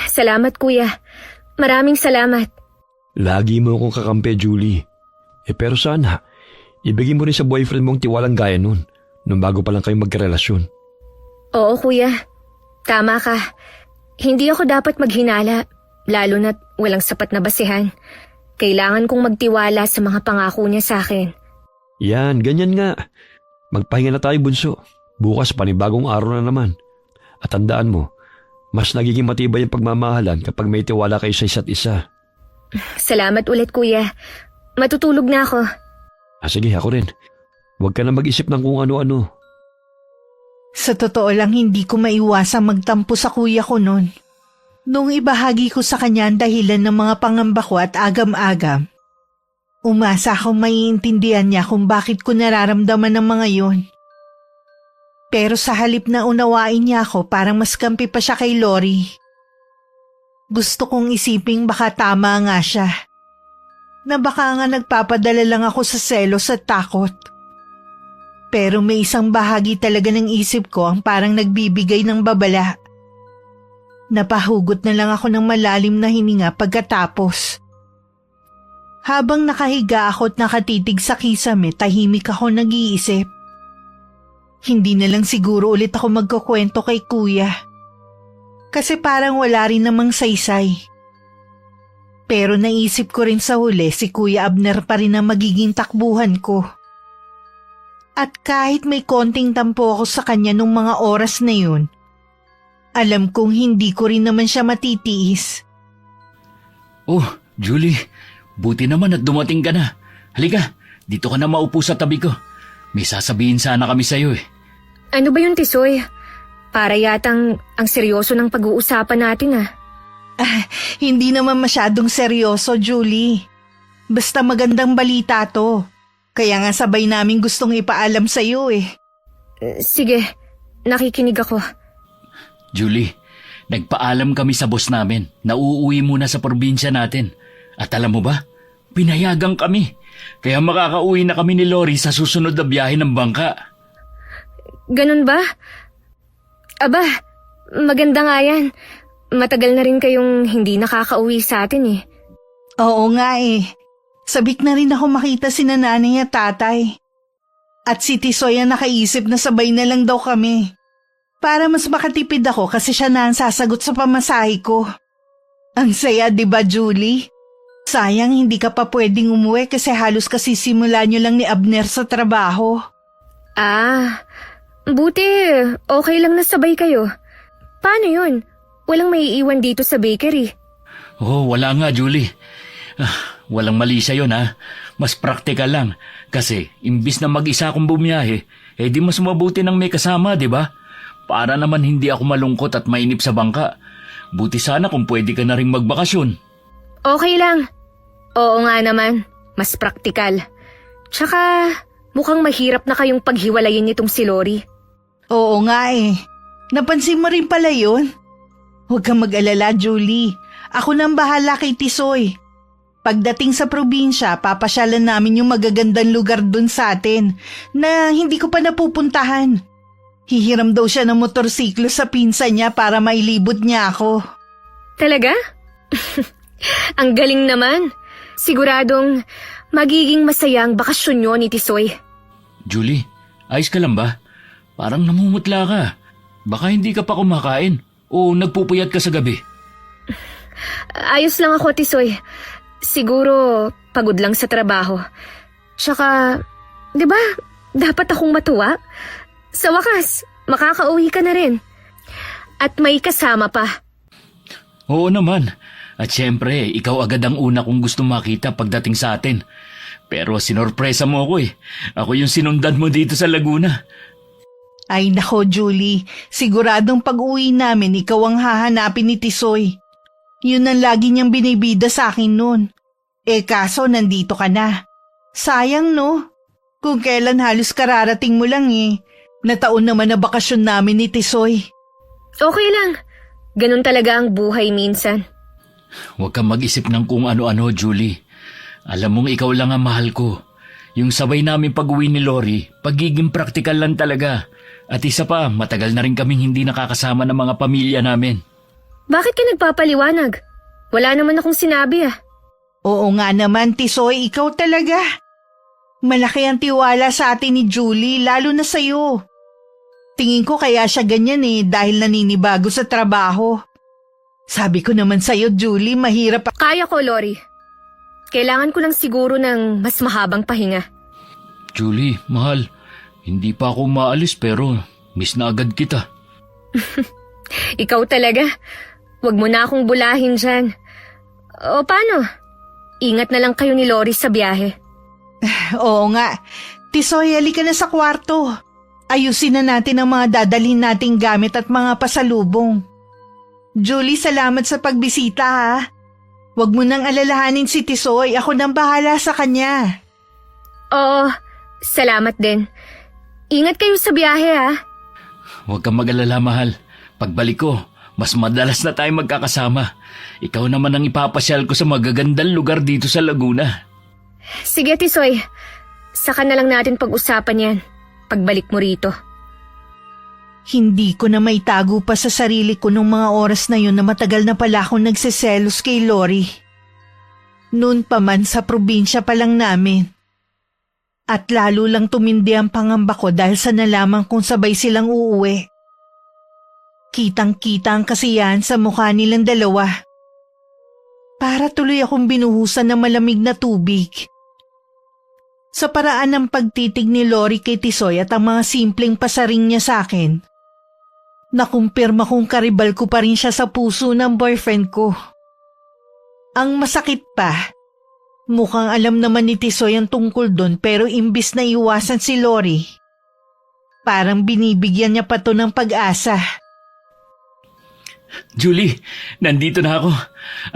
Salamat kuya. Maraming salamat. Lagi mo akong kakampi, Julie. Pero sana, ibigay mo rin sa boyfriend mong tiwalang gaya nun, nung bago pa lang kayong magkarelasyon. Oo kuya, tama ka. Hindi ako dapat maghinala, lalo na't walang sapat na basihan. Kailangan kong magtiwala sa mga pangako niya sa akin. Yan, ganyan nga. Magpahinga na tayo, bunso. Bukas panibagong araw na naman. At tandaan mo, mas nagiging matibay ang pagmamahalan kapag may tiwala kayo sa isa't isa. Salamat ulit kuya. Matutulog na ako. Sige, ako rin. Huwag ka na mag-isip ng kung ano-ano. Sa totoo lang, hindi ko maiwasang magtampo sa kuya ko noon. Nung ibahagi ko sa kanya ang dahilan ng mga pangamba ko at agam-agam, umasa akong maiintindihan niya kung bakit ko nararamdaman ang mga yon. Pero sa halip na unawain niya ako, parang mas kampi pa siya kay Lori. Gusto kong isiping baka tama nga siya. Na baka nga nagpapadala lang ako sa selos at takot. Pero may isang bahagi talaga ng isip ko ang parang nagbibigay ng babala. Napahugot na lang ako ng malalim na hininga pagkatapos. Habang nakahiga ako at nakatitig sa kisame, tahimik ako nag-iisip. Hindi na lang siguro ulit ako magkukwento kay kuya. Kasi parang wala rin namang saysay. Pero naisip ko rin sa huli si Kuya Abner pa rin ang magiging takbuhan ko. At kahit may konting tampo ako sa kanya nung mga oras na yun, alam kong hindi ko rin naman siya matitiis. Oh, Julie, buti naman at dumating ka na. Halika, dito ka na maupo sa tabi ko. May sasabihin sana kami sa'yo eh. Ano ba yun, Tisoy? Para yatang ang seryoso ng pag-uusapan natin ah. Hindi naman masyadong seryoso, Julie. Basta magandang balita to. Kaya nga sabay namin gustong ipaalam sa'yo eh. Sige, nakikinig ako. Julie, nagpaalam kami sa boss namin na uuwi muna sa probinsya natin. At alam mo ba, pinayagan kami. Kaya makakauwi na kami ni Lori sa susunod na biyahe ng bangka. Ganun ba? Aba, maganda nga yan. Matagal na rin kayong hindi nakakauwi sa atin eh. Oo nga eh. Sabik na rin ako makita si nanay at tatay. At si Tisoy ang nakaisip na sabay na lang daw kami. Para mas makatipid ako kasi siya na ang sasagot sa pamasahe ko. Ang saya, di ba, Julie? Sayang hindi ka pa pwedeng umuwi kasi halos kasisimula nyo lang ni Abner sa trabaho. Buti okay lang na sabay kayo. Paano yun? Walang maiiwan dito sa bakery. Oh, wala nga, Julie. Walang mali sa'yo na. Mas praktikal lang. Kasi imbis na mag-isa akong bumiyahe, di mas mabuti nang may kasama, di ba? Para naman hindi ako malungkot at mainip sa bangka. Buti sana kung pwede ka na rin magbakasyon. Okay lang. Oo nga naman. Mas praktikal. Tsaka mukhang mahirap na kayong paghiwalayin nitong si Lori. Oo nga eh. Napansin mo rin pala yun? Huwag kang mag-alala, Julie. Ako nang bahala kay Tisoy. Pagdating sa probinsya, papasyalan namin yung magagandang lugar dun sa atin na hindi ko pa napupuntahan. Hihiram daw siya ng motorsiklo sa pinsan niya para mailibot niya ako. Talaga? Ang galing naman. Siguradong magiging masaya ang bakasyon nyo ni Tisoy. Julie, ayos ka lang ba? Parang namumutla ka. Baka hindi ka pa kumakain o nagpupuyat ka sa gabi. Ayos lang ako, Tisoy. Siguro pagod lang sa trabaho. Tsaka, di ba, dapat akong matuwa? Sa wakas, makakauwi ka na rin. At may kasama pa. Oo naman. At syempre, ikaw agad ang una kong gusto makita pagdating sa atin. Pero sinorpresa mo ako eh. Ako yung sinundan mo dito sa Laguna. Ay nako, Julie. Siguradong pag-uwi namin, ikaw ang hahanapin ni Tisoy. Yun ang lagi niyang binibida sa akin noon. Kaso nandito ka na. Sayang no? Kung kailan halos kararating mo lang eh. Nataon naman na bakasyon namin ni Tisoy. Okay lang. Ganun talaga ang buhay minsan. Huwag kang mag-isip ng kung ano-ano, Julie. Alam mong ikaw lang ang mahal ko. Yung sabay namin pag-uwi ni Lori, pagiging praktikal lang talaga. At isa pa, matagal na rin kaming hindi nakakasama ng mga pamilya namin. Bakit ka nagpapaliwanag? Wala naman akong sinabi ah. Oo nga naman, Tisoy, ikaw talaga. Malaki ang tiwala sa atin ni Julie, lalo na sa'yo. Tingin ko kaya siya ganyan dahil naninibago sa trabaho. Sabi ko naman sa'yo, Julie, mahirap. Kaya ko, Lori. Kailangan ko lang siguro ng mas mahabang pahinga. Julie, mahal, hindi pa ako maalis pero miss na agad kita. Ikaw talaga. Huwag mo na akong bulahin dyan. O paano? Ingat na lang kayo ni Lori sa biyahe. Oo nga. Tisoy, halika na sa kwarto. Ayusin na natin ang mga dadalhin nating gamit at mga pasalubong. Julie, salamat sa pagbisita ha. Huwag mo nang alalahanin si Tisoy. Ako nang bahala sa kanya. Oo, salamat din. Ingat kayo sa biyahe ha. Huwag kang mag-alala, mahal. Pagbalik ko, mas madalas na tayo magkakasama. Ikaw naman ang ipapasyal ko sa magagandang lugar dito sa Laguna. Sige, Tisoy. Saka na lang natin pag-usapan yan. Pagbalik mo rito. Hindi ko na maitago pa sa sarili ko nung mga oras na yun na matagal na pala akong nagsiselos kay Lori. Noon pa man sa probinsya pa lang namin. At lalo lang tumindi ang pangamba ko dahil sa nalaman kong sabay silang uuwi. Kitang-kita ang kasiyahan sa mukha nilang dalawa. Para tuloy akong binuhusan ng malamig na tubig. Sa paraan ng pagtitig ni Lori kay Tisoy at ang mga simpleng pasaring niya sa akin, nakumpirma kong karibal ko pa rin siya sa puso ng boyfriend ko. Ang masakit pa, mukhang alam naman ni Tisoy ang tungkol doon pero imbis na iwasan si Lori, parang binibigyan niya pa to ng pag-asa. Julie, nandito na ako.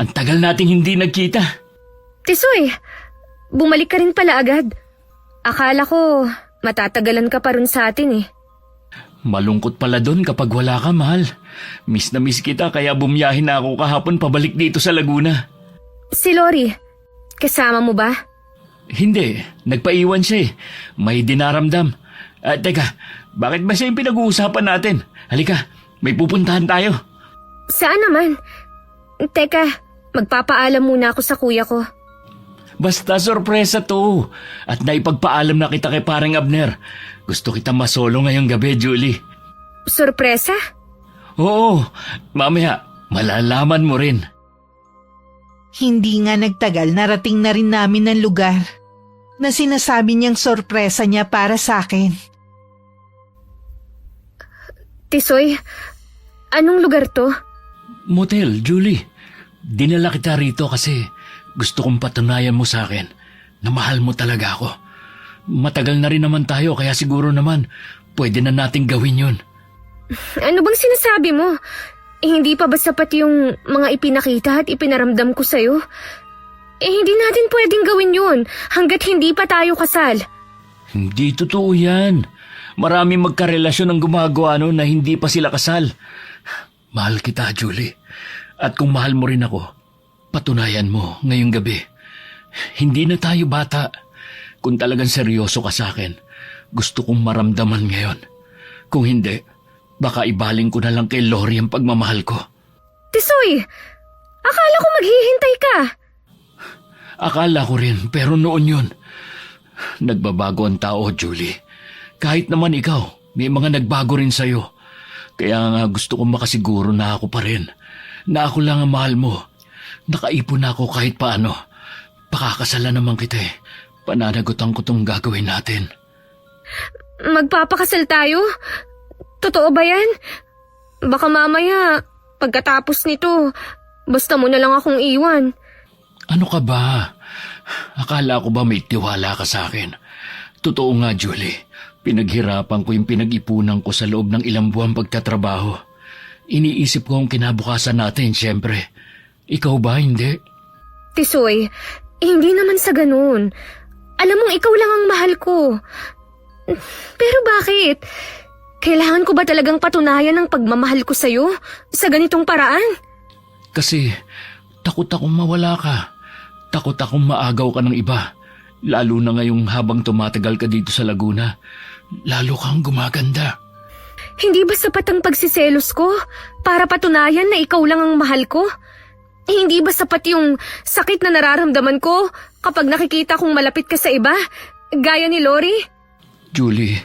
Ang tagal nating hindi nagkita. Tisoy, bumalik ka rin pala agad. Akala ko matatagalan ka pa rin sa atin eh. Malungkot pala doon kapag wala ka, mahal. Miss na miss kita kaya bumiyahin na ako kahapon pabalik dito sa Laguna. Si Lori, kasama mo ba? Hindi, nagpaiwan siya eh. May dinaramdam. Teka, bakit ba siya yung pinag-uusapan natin? Halika, may pupuntahan tayo. Saan naman? Teka, magpapaalam muna ako sa kuya ko. Basta sorpresa to. At naipagpaalam na kita kay parang Abner. Gusto kita masolo ngayong gabi, Julie. Sorpresa? Oo, mamaya malalaman mo rin. Hindi nga nagtagal narating na rin namin ang lugar na sinasabi niyang sorpresa niya para sa akin. Tisoy, anong lugar to? Motel, Julie. Dinala kita rito kasi gusto kong patunayan mo sa akin na mahal mo talaga ako. Matagal na rin naman tayo kaya siguro naman pwede na nating gawin yun. Ano bang sinasabi mo? Hindi pa ba sapat yung mga ipinakita at ipinaramdam ko sa'yo? Hindi natin pwedeng gawin yun hanggat hindi pa tayo kasal. Hindi totoo yan. Maraming magkarelasyon ang gumagawa na hindi pa sila kasal. Mahal kita, Julie. At kung mahal mo rin ako, patunayan mo ngayong gabi. Hindi na tayo bata. Kung talagang seryoso ka sa akin, gusto kong maramdaman ngayon. Kung hindi, baka ibaling ko na lang kay Lori ang pagmamahal ko. Tisoy, akala ko maghihintay ka. Akala ko rin, pero noon yun. Nagbabago ang tao, Julie. Kahit naman ikaw, may mga nagbago rin sa'yo. Kaya nga gusto kong makasiguro na ako pa rin. Na ako lang ang mahal mo. Nakaipon na ako kahit paano. Pakakasalan naman kita eh. Pananagutan ko tong gagawin natin. Magpapakasal tayo? Totoo ba yan? Baka mamaya, pagkatapos nito, Basta mo na lang akong iwan. Ano ka ba? Akala ko ba may tiwala ka sa akin? Totoo nga, Julie. Pinaghirapan ko yung pinag-ipunan ko sa loob ng ilang buwang pagtatrabaho. Iniisip ko ang kinabukasan natin, siyempre. Ikaw ba, hindi? Tisoy, hindi naman sa ganun. Alam mong ikaw lang ang mahal ko. Pero bakit? Kailangan ko ba talagang patunayan ang pagmamahal ko sa'yo sa ganitong paraan? Kasi takot akong mawala ka. Takot akong maagaw ka ng iba. Lalo na ngayong habang tumatagal ka dito sa Laguna. Lalo kang gumaganda. Hindi ba sapat ang pagsiselos ko para patunayan na ikaw lang ang mahal ko? Hindi ba sapat yung sakit na nararamdaman ko kapag nakikita kong malapit ka sa iba? Gaya ni Lori? Julie,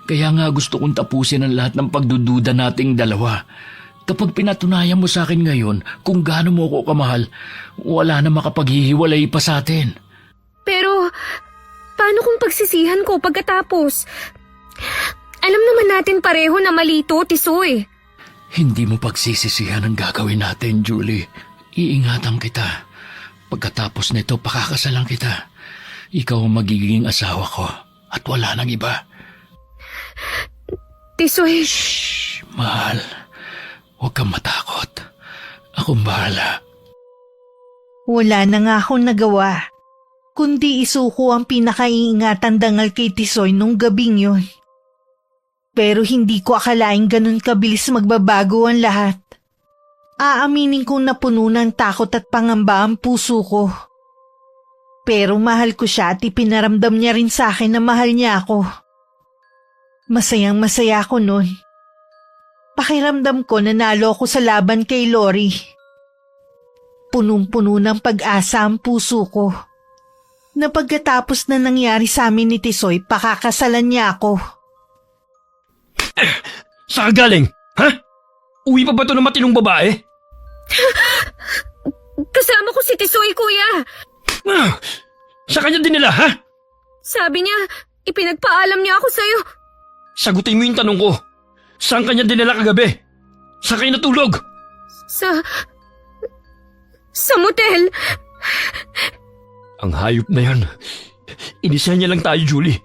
kaya nga gusto kong tapusin ang lahat ng pagdududa nating dalawa. Kapag pinatunayan mo sa akin ngayon kung gaano mo ako kamahal, wala na makapaghihiwalay pa sa atin. Pero, paano kung pagsisihan ko pagkatapos? Alam naman natin pareho na mali ito, Tisoy. Hindi mo pagsisisihan ang gagawin natin, Julie. Iingatan kita. Pagkatapos nito, pakakasalan kita. Ikaw ang magiging asawa ko at wala nang iba. Tisoy, Shh, mahal. Huwag kang matakot. Akong bahala. Wala na nga akong nagawa, kundi isuko ang pinakaiingatan dangal kay Tisoy nung gabing yun. Pero hindi ko akalaing ganun kabilis magbabago ang lahat. Aaminin kong napuno ng takot at pangamba ang puso ko. Pero mahal ko siya at ipinaramdam niya rin sa akin na mahal niya ako. Masayang masaya ako nun. Pakiramdam ko nanalo ako sa laban kay Lori. Punong-puno ng pag-asa ang puso ko. Na pagkatapos na nangyari sa amin ni Tisoy, pakakasalan niya ako. Saan ka galing? Ha? Uwi pa ba ito ng matinong babae? kasama ko si Tisoy, kuya. Sa kanya din nila, ha? Sabi niya, ipinagpaalam niya ako sa'yo. Sagutin mo yung tanong ko. Saan kanya din nila kagabi? Saan kayo natulog? Sa motel. Ang hayop na yan. Inisahan niya lang tayo, Julie.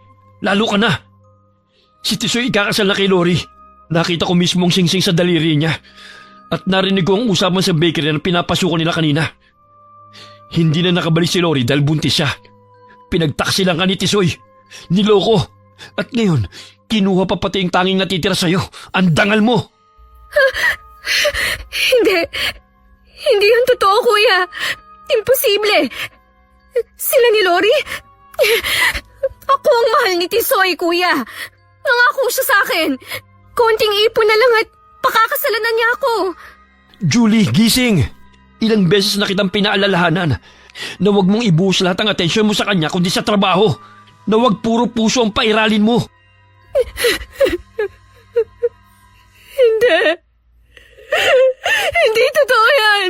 Lalo ka na. Si Tisoy ikakasal na kay Lori. Nakita ko mismo ang singsing sa daliri niya. At narinig ko ang usapan sa bakery na pinapasukan nila kanina. Hindi na nakabalik si Lori dahil buntis siya. Pinagtaksi lang ka ni Tisoy. Niloko. At ngayon, kinuha pa pati yung tanging natitira sa'yo. Ang dangal mo. Hindi yun totoo, kuya. Imposible. Sila ni Lori? Ako ang mahal ni Tisoy, kuya. Nangako siya sa akin. Konting ipon na lang at pakakasalan na niya ako. Julie, gising! Ilang beses na kitang pinaalalahanan na huwag mong ibuhos lahat ang atensyon mo sa kanya kundi sa trabaho. Na huwag puro puso ang pairalin mo. Hindi. Hindi totoo yan.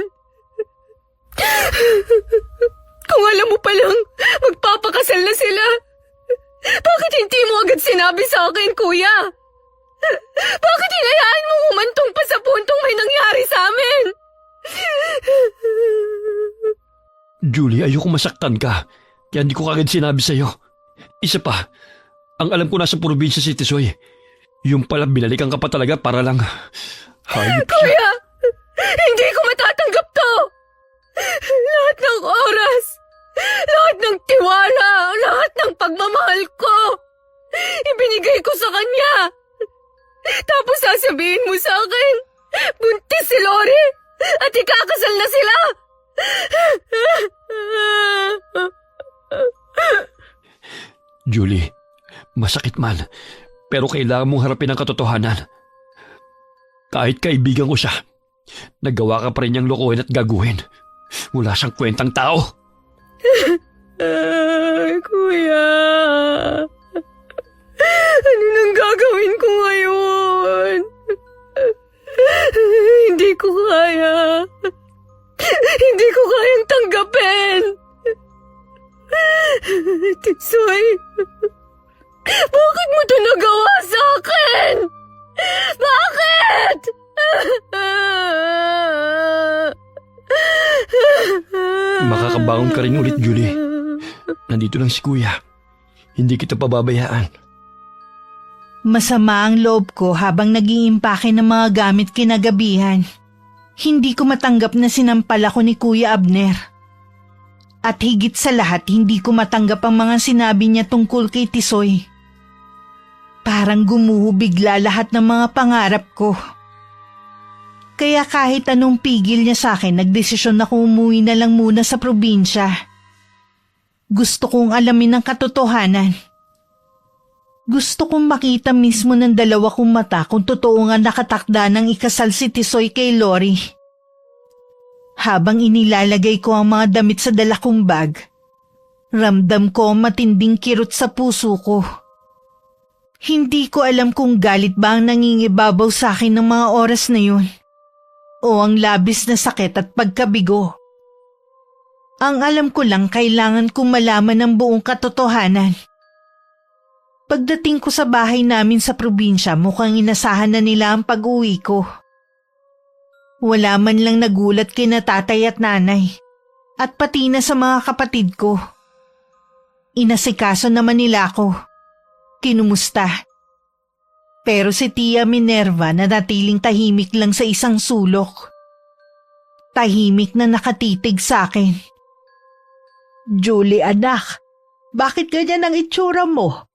Kung alam mo palang magpapakasal na sila, bakit hindi mo agad sinabi sa akin, kuya? Bakit hinayaan mo umantong pa sa puntong may nangyari sa amin? Julie, ayoko masaktan ka. Kaya hindi ko kagad sinabi sa'yo. Isa pa, ang alam ko nasa probinsya si Tisoy. Yung pala binalikan ka pa talaga para lang. Hayop siya. Kuya, hindi ko matatanggap to. Lahat ng oras, lahat ng tiwala, lahat ng pagmamahal ko, ibinigay ko sa kanya. Tapos sasabihin mo sa akin, buntis si Lori at ikakasal na sila. Julie, masakit man, pero kailangan mong harapin ang katotohanan. Kahit kaibigan ko siya, nagawa ka pa rin niyang lokohin at gaguhin. Wala siyang kwentang tao. Kuya, ano nang gagawin ko ngayon? Hindi ko kaya. Hindi ko kayang tanggapin. Tisoy, bakit mo ito nagawa sa akin? Bakit? Makakabangon ka rin ulit, Julie. Nandito lang si Kuya. Hindi kita pababayaan. Masama ang loob ko habang nag-iimpake ng mga gamit kinagabihan. Hindi ko matanggap na sinampal ako ni Kuya Abner. At higit sa lahat, hindi ko matanggap ang mga sinabi niya tungkol kay Tisoy. Parang gumuho bigla lahat ng mga pangarap ko. Kaya kahit anong pigil niya sa akin, nagdesisyon ako umuwi na lang muna sa probinsya. Gusto kong alamin ang katotohanan. Gusto kong makita mismo ng dalawa kong mata kung totoo nga nakatakda ng ikasal si Tisoy kay Lori. Habang inilalagay ko ang mga damit sa dala kong bag, ramdam ko ang matinding kirot sa puso ko. Hindi ko alam kung galit ba ang nangingibabaw sa akin ng mga oras na yun o ang labis na sakit at pagkabigo. Ang alam ko lang kailangan kong malaman ang buong katotohanan. Pagdating ko sa bahay namin sa probinsya, mukhang inasahan na nila ang pag-uwi ko. Wala man lang nagulat kina tatay at nanay, at pati na sa mga kapatid ko. Inasikaso naman nila ako. Kinumusta. Pero si Tia Minerva nanatiling tahimik lang sa isang sulok. Tahimik na nakatitig sa akin. Julie anak, bakit ganyan ang itsura mo?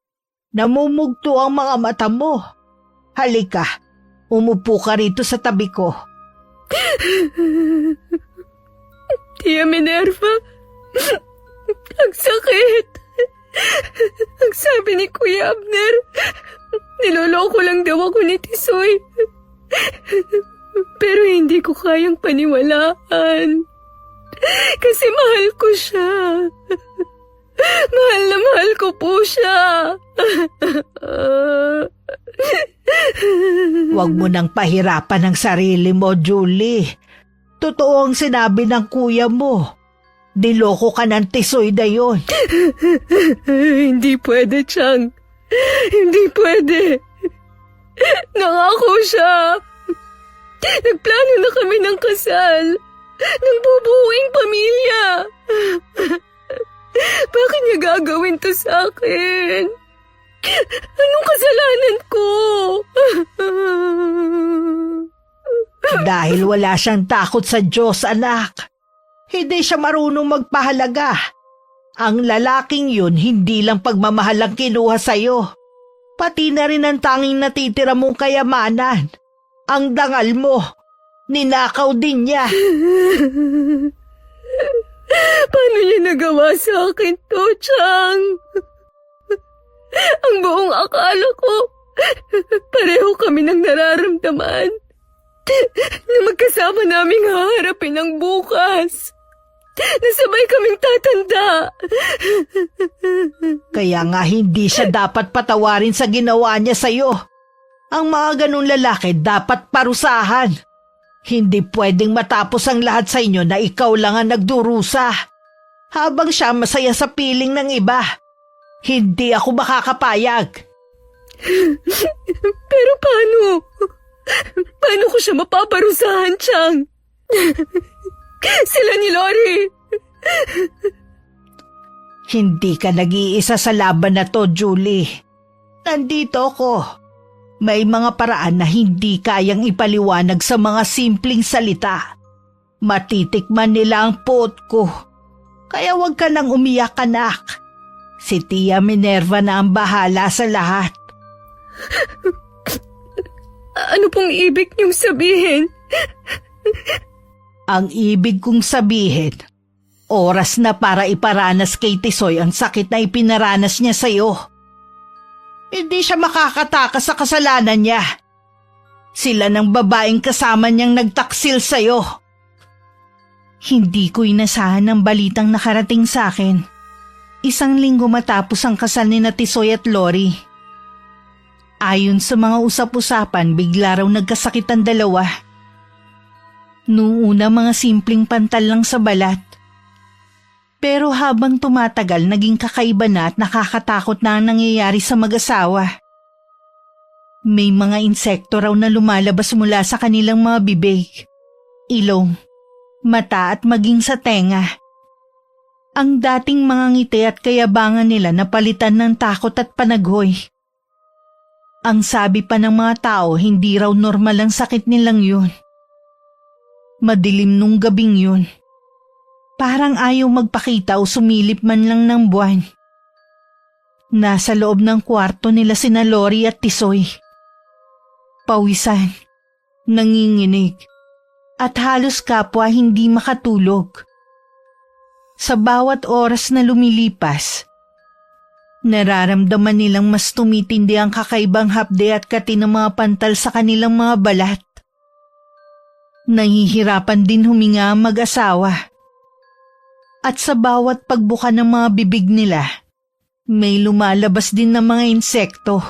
Namumugto ang mga mata mo. Halika, umupo ka rito sa tabi ko. Tia Minerva, ang sakit. Ang sabi ni Kuya Abner, niloloko lang daw ako ni Tisoy. Pero hindi ko kayang paniwalaan. Kasi mahal ko siya. Mahal na mahal ko po siya. Huwag mo nang pahirapan ang sarili mo, Julie. Totoo ang sinabi ng kuya mo. Niloko ka ng Tisoy na yun. Hindi pwede, Chang. Hindi pwede. Nangako siya. Nagplano na kami ng kasal. Ng bubuing pamilya. Bakit niya gagawin to sa akin? Anong kasalanan ko? Dahil wala siyang takot sa Diyos, anak. Hindi siya marunong magpahalaga. Ang lalaking yun hindi lang pagmamahal ang kinuha sa'yo. Pati na rin ang tanging natitira mong kayamanan. Ang dangal mo. Ninakaw din niya. Paano niya nagawa sa akin to, Chang? Ang buong akala ko, pareho kami ng nararamdaman na magkasama naming haharapin ang bukas. Nasabay kaming tatanda. Kaya nga hindi siya dapat patawarin sa ginawa niya sa'yo. Ang mga ganun lalaki dapat parusahan. Hindi pwedeng matapos ang lahat sa inyo na ikaw lang ang nagdurusa. Habang siya masaya sa piling ng iba. Hindi ako makakapayag. Pero paano? Paano ko siya mapaparusahan, Chang? Sila ni Lori. Hindi ka nag-iisa sa laban na to, Julie. Nandito ako. May mga paraan na hindi kayang ipaliwanag sa mga simpleng salita. Matitikman nila ang puot ko. Kaya huwag ka nang umiyak, anak. Si Tia Minerva na ang bahala sa lahat. Ano pong ibig niyong sabihin? Ang ibig kong sabihin, oras na para iparanas kay Tisoy ang sakit na ipinaranas niya sa'yo. Hindi siya makakatakas sa kasalanan niya. Sila ng babaeng kasama niyang nagtaksil sa'yo. Hindi ko inasahan ang balitang nakarating sa akin. 1 linggo matapos ang kasal ni Tisoy at Lori. Ayon sa mga usap-usapan, bigla raw nagkasakit ang dalawa. Noong una mga simpleng pantal lang sa balat. Pero habang tumatagal, naging kakaiba na at nakakatakot na ang nangyayari sa mag-asawa. May mga insekto raw na lumalabas mula sa kanilang mga bibig, ilong, mata at maging sa tenga. Ang dating mga ngiti at kayabangan nila napalitan ng takot at panaghoy. Ang sabi pa ng mga tao, hindi raw normal ang sakit nilang yun. Madilim nung gabing yun. Parang ayaw magpakita o sumilip man lang ng buwan. Nasa loob ng kwarto nila sina Lori at Tisoy. Pawisan, nanginginig, at halos kapwa hindi makatulog. Sa bawat oras na lumilipas, nararamdaman nilang mas tumitindi ang kakaibang hapde at kati ng mga pantal sa kanilang mga balat. Nahihirapan din huminga ang mag-asawa. At sa bawat pagbuka ng mga bibig nila, may lumalabas din ng mga insekto.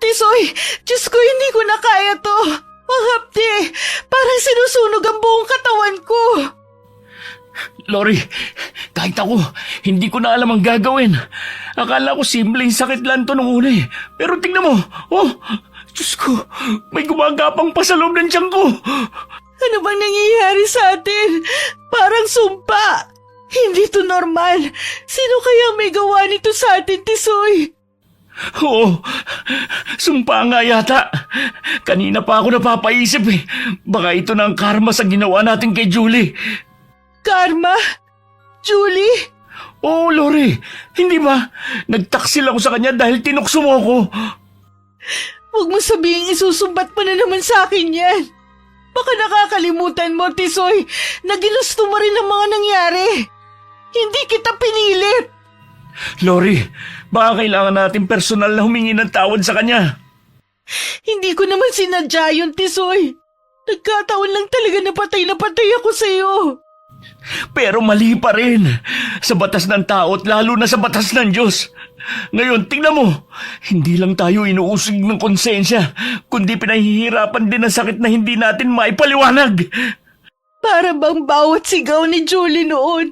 Tisoy! Diyos ko, hindi ko na kaya to! Ang hapde! Parang sinusunog ang buong katawan ko! Lori, kahit ako, hindi ko na alam ang gagawin. Akala ko simpleng sakit lang to nung una eh. Pero tingnan mo, oh, Diyos ko, may gumagapang pa sa loob ng tiyan ko. Ano bang nangyayari sa atin? Parang sumpa. Hindi to normal. Sino kaya may gawa nito sa atin, Tisoy? Oo, sumpa nga yata. Kanina pa ako napapaisip eh. Baka ito na ang karma sa ginawa natin kay Julie. Karma? Julie? Oo, Lori. Hindi ba? Nagtaksil ako sa kanya dahil tinukso mo ako. Huwag mo sabihing isusumbat mo na naman sa akin yan. Baka nakakalimutan mo, Tisoy, na ginusto mo rin ang mga nangyari. Hindi kita pinilit. Lori, baka kailangan natin personal na humingi ng tawad sa kanya. Hindi ko naman sinadya yun, Tisoy. Nagkataon lang talaga na patay ako sa iyo. Pero mali pa rin. Sa batas ng tao at lalo na sa batas ng Diyos. Ngayon, tingnan mo. Hindi lang tayo inuusig ng konsensya, kundi pinahihirapan din ang sakit na hindi natin maipaliwanag. Para bang bawat sigaw ni Julie noon,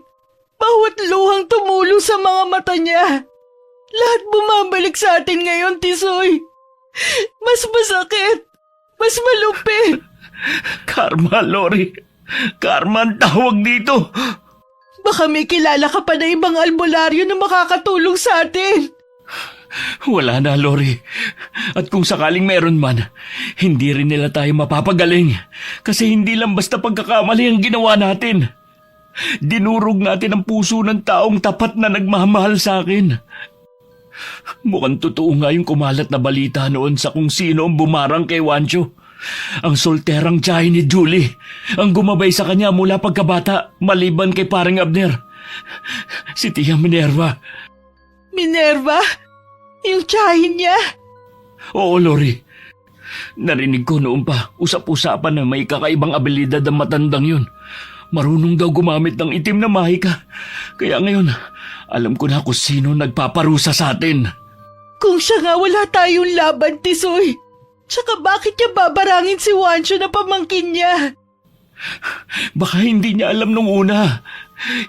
bawat luhang tumulo sa mga mata niya, lahat bumabalik sa atin ngayon, Tisoy. Mas masakit, mas malupit. Karma, Lori. Karma ang tawag dito. Baka may kilala ka pa na ibang albularyo na makakatulong sa atin. Wala na, Lori. At kung sakaling meron man, hindi rin nila tayo mapapagaling. Kasi hindi lang basta pagkakamali ang ginawa natin. Dinurog natin ang puso ng taong tapat na nagmamahal sa akin. Mukhang totoo nga yung kumalat na balita noon sa kung sino ang bumarang kay Wancho. Ang solterang tiyahin ni Julie, ang gumabay sa kanya mula pagkabata, maliban kay paring Abner. Si Tia Minerva. Minerva? Yung tiyahin niya? Oo, Lori. Narinig ko noon pa, usap-usapan na may kakaibang abilidad ang matandang yun. Marunong daw gumamit ng itim na mahika. Kaya ngayon, alam ko na kung sino nagpaparusa sa atin. Kung siya nga wala tayong laban, Tisoy. Tsaka bakit niya babarangin si Wancho na pamangkin niya? Baka hindi niya alam nung una.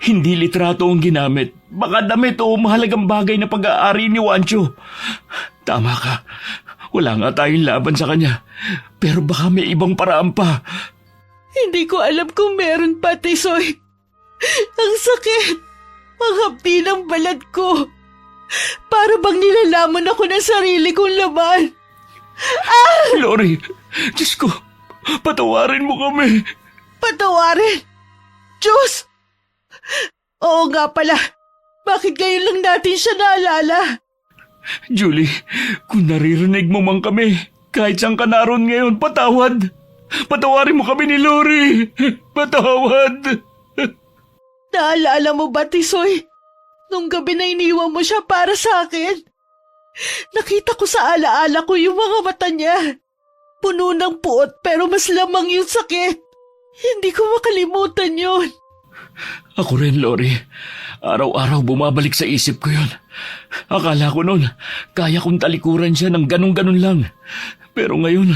Hindi litrato ang ginamit. Baka damit o mahalagang bagay na pag-aari ni Wancho. Tama ka. Wala nga tayong laban sa kanya. Pero baka may ibang paraan pa. Hindi ko alam kung meron pa, Tisoy. Ang sakit. Ang hapdi ng balat ko. Para bang nilalaman ako ng sarili kong laman. Lori, Diyos ko, patawarin mo kami. Patawarin? Diyos! Oo nga pala. Bakit ngayon lang natin siya naalala? Julie, kung naririnig mo man kami, kahit saan ka naroon ngayon, patawad. Patawarin mo kami ni Lori. Patawad. Naalala mo ba, Tisoy? Nung gabi na iniwan mo siya para sa akin. Nakita ko sa alaala ko yung mga mata niya. Puno ng puot pero mas lamang yung sakit. Hindi ko makalimutan yun. Ako rin, Lori. Araw-araw bumabalik sa isip ko yun. Akala ko noon, kaya kong talikuran siya ng ganun-ganun lang. Pero ngayon,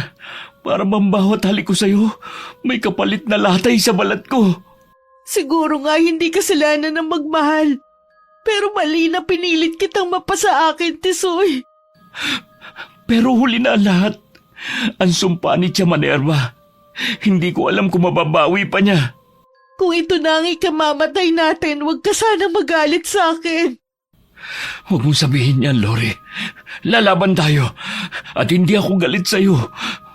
para bang bawat halik ko sa'yo, may kapalit na latay sa balat ko. Siguro nga hindi kasalanan ng magmahal. Pero mali na pinilit kitang mapasa akin, Tisoy. Pero huli na ang lahat. Ang sumpa ni Tia Minerva. Hindi ko alam kung mababawi pa niya. Kung ito na ang ikamamatay natin, huwag ka sana magalit sa akin. Huwag mong sabihin yan, Lori. Lalaban tayo. At hindi ako galit sa'yo.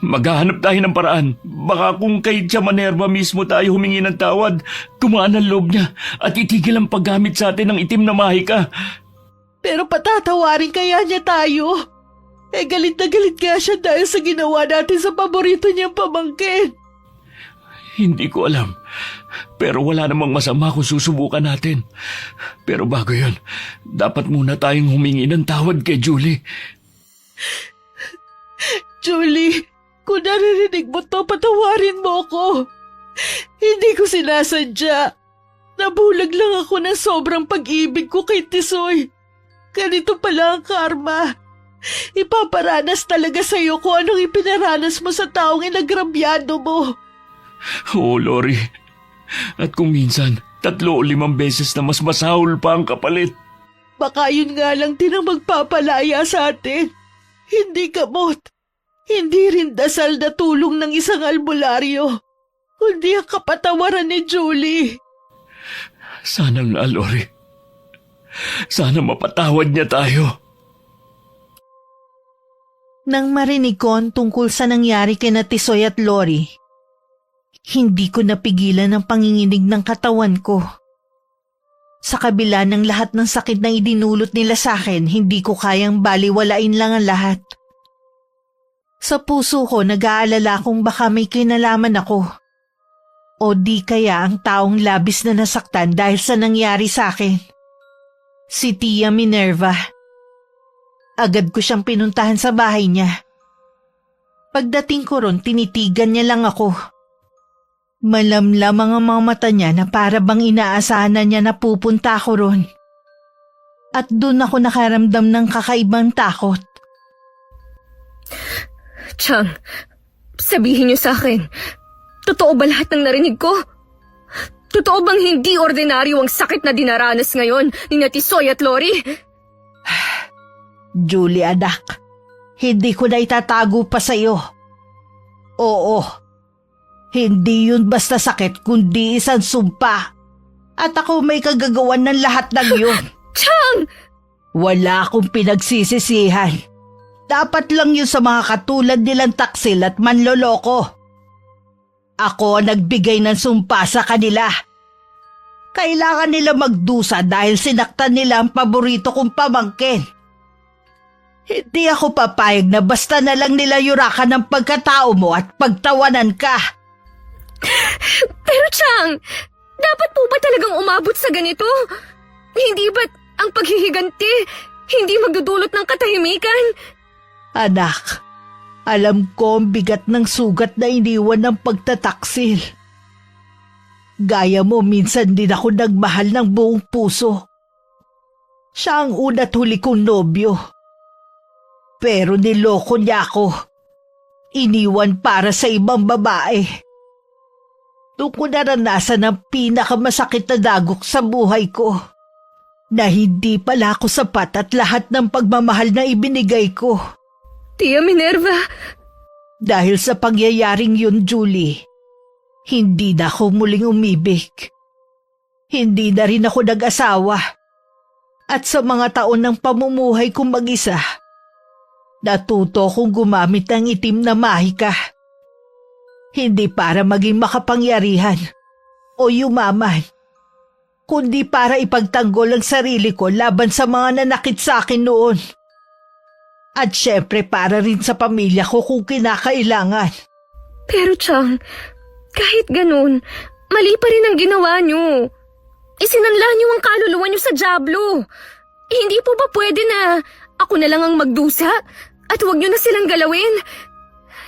Maghahanap tayo ng paraan. Baka kung kay Tia Minerva mismo tayo humingi ng tawad, gumaan ang loob niya at itigil ang paggamit sa atin ng itim na mahika. Pero patatawarin kaya niya tayo? Galit na galit kaya siya dahil sa ginawa natin sa paborito niyang pamangkin. Hindi ko alam. Pero wala namang masama kung susubukan natin. Pero bago yun, dapat muna tayong humingi ng tawad kay Julie. Julie, kung naririnig mo to, patawarin mo ko. Hindi ko sinasadya. Nabulag lang ako ng sobrang pag-ibig ko kay Tisoy. Ganito pala ang karma. Ipaparanas talaga sa'yo kung anong ipinaranas mo sa taong inagrabyado mo. Oo, Lori. At kung minsan, 3 o 5 beses na mas masahol pa ang kapalit. Baka yun nga lang din ang magpapalaya sa atin. Hindi kamot. Hindi rin dasal na tulong ng isang albularyo. Kundi ang kapatawaran ni Julie. Sana nga, Lori. Sana mapatawad niya tayo. Nang marinig ko ang tungkol sa nangyari kina Tisoy at Lori, hindi ko napigilan ang panginginig ng katawan ko. Sa kabila ng lahat ng sakit na idinulot nila sa akin, hindi ko kayang baliwalain lang ang lahat. Sa puso ko nag-aalala kung baka may kinalaman ako. O di kaya ang taong labis na nasaktan dahil sa nangyari sa akin. Si Tia Minerva. Agad ko siyang pinuntahan sa bahay niya. Pagdating ko ron, tinitigan niya lang ako. Malamlam ang mga mata niya na para bang inaasahan na niya na pupunta ako ron. At doon ako nakaramdam ng kakaibang takot. Chang, sabihin niyo sa akin, totoo ba lahat ng narinig ko? Totoo bang hindi ordinaryo ang sakit na dinaranas ngayon ni Tisoy at Lori? Julie, anak, hindi ko na itatago pa sa'yo. Oo, hindi yun basta sakit kundi isang sumpa. At ako may kagagawan ng lahat ng yun. Chang! Wala akong pinagsisisihan. Dapat lang yun sa mga katulad nilang taksil at manloloko. Ako ang nagbigay ng sumpa sa kanila. Kailangan nila magdusa dahil sinaktan nila ang paborito kong pamangkin. Hindi ako papayag na basta na lang nila yurakan ng pagkatao mo at pagtawanan ka. Pero Chang, dapat po ba talagang umabot sa ganito? Hindi ba't ang paghihiganti hindi magdudulot ng katahimikan? Anak, alam ko ang bigat ng sugat na iniwan ng pagtataksil. Gaya mo, minsan din ako nagmahal ng buong puso. Siya ang una't huli kong nobyo. Pero niloko niya ako. Iniwan para sa ibang babae. Doon ko naranasan ang pinakamasakit na dagok sa buhay ko. Na hindi pala ako sapat at lahat ng pagmamahal na ibinigay ko. Tia Minerva! Dahil sa pangyayaring yun, Julie, hindi na ako muling umibig. Hindi na rin ako nag-asawa. At sa mga taon ng pamumuhay kong mag-isa, natuto kong gumamit ng itim na mahika. Hindi para maging makapangyarihan o yumaman, kundi para ipagtanggol ang sarili ko laban sa mga nanakit sa akin noon. At syempre para rin sa pamilya ko kung kinakailangan. Pero Chang, kahit ganun, mali pa rin ang ginawa niyo. Isinanla niyo ang kaluluwa niyo sa dyablo. Hindi po ba pwede na ako na lang ang magdusa at huwag niyo na silang galawin?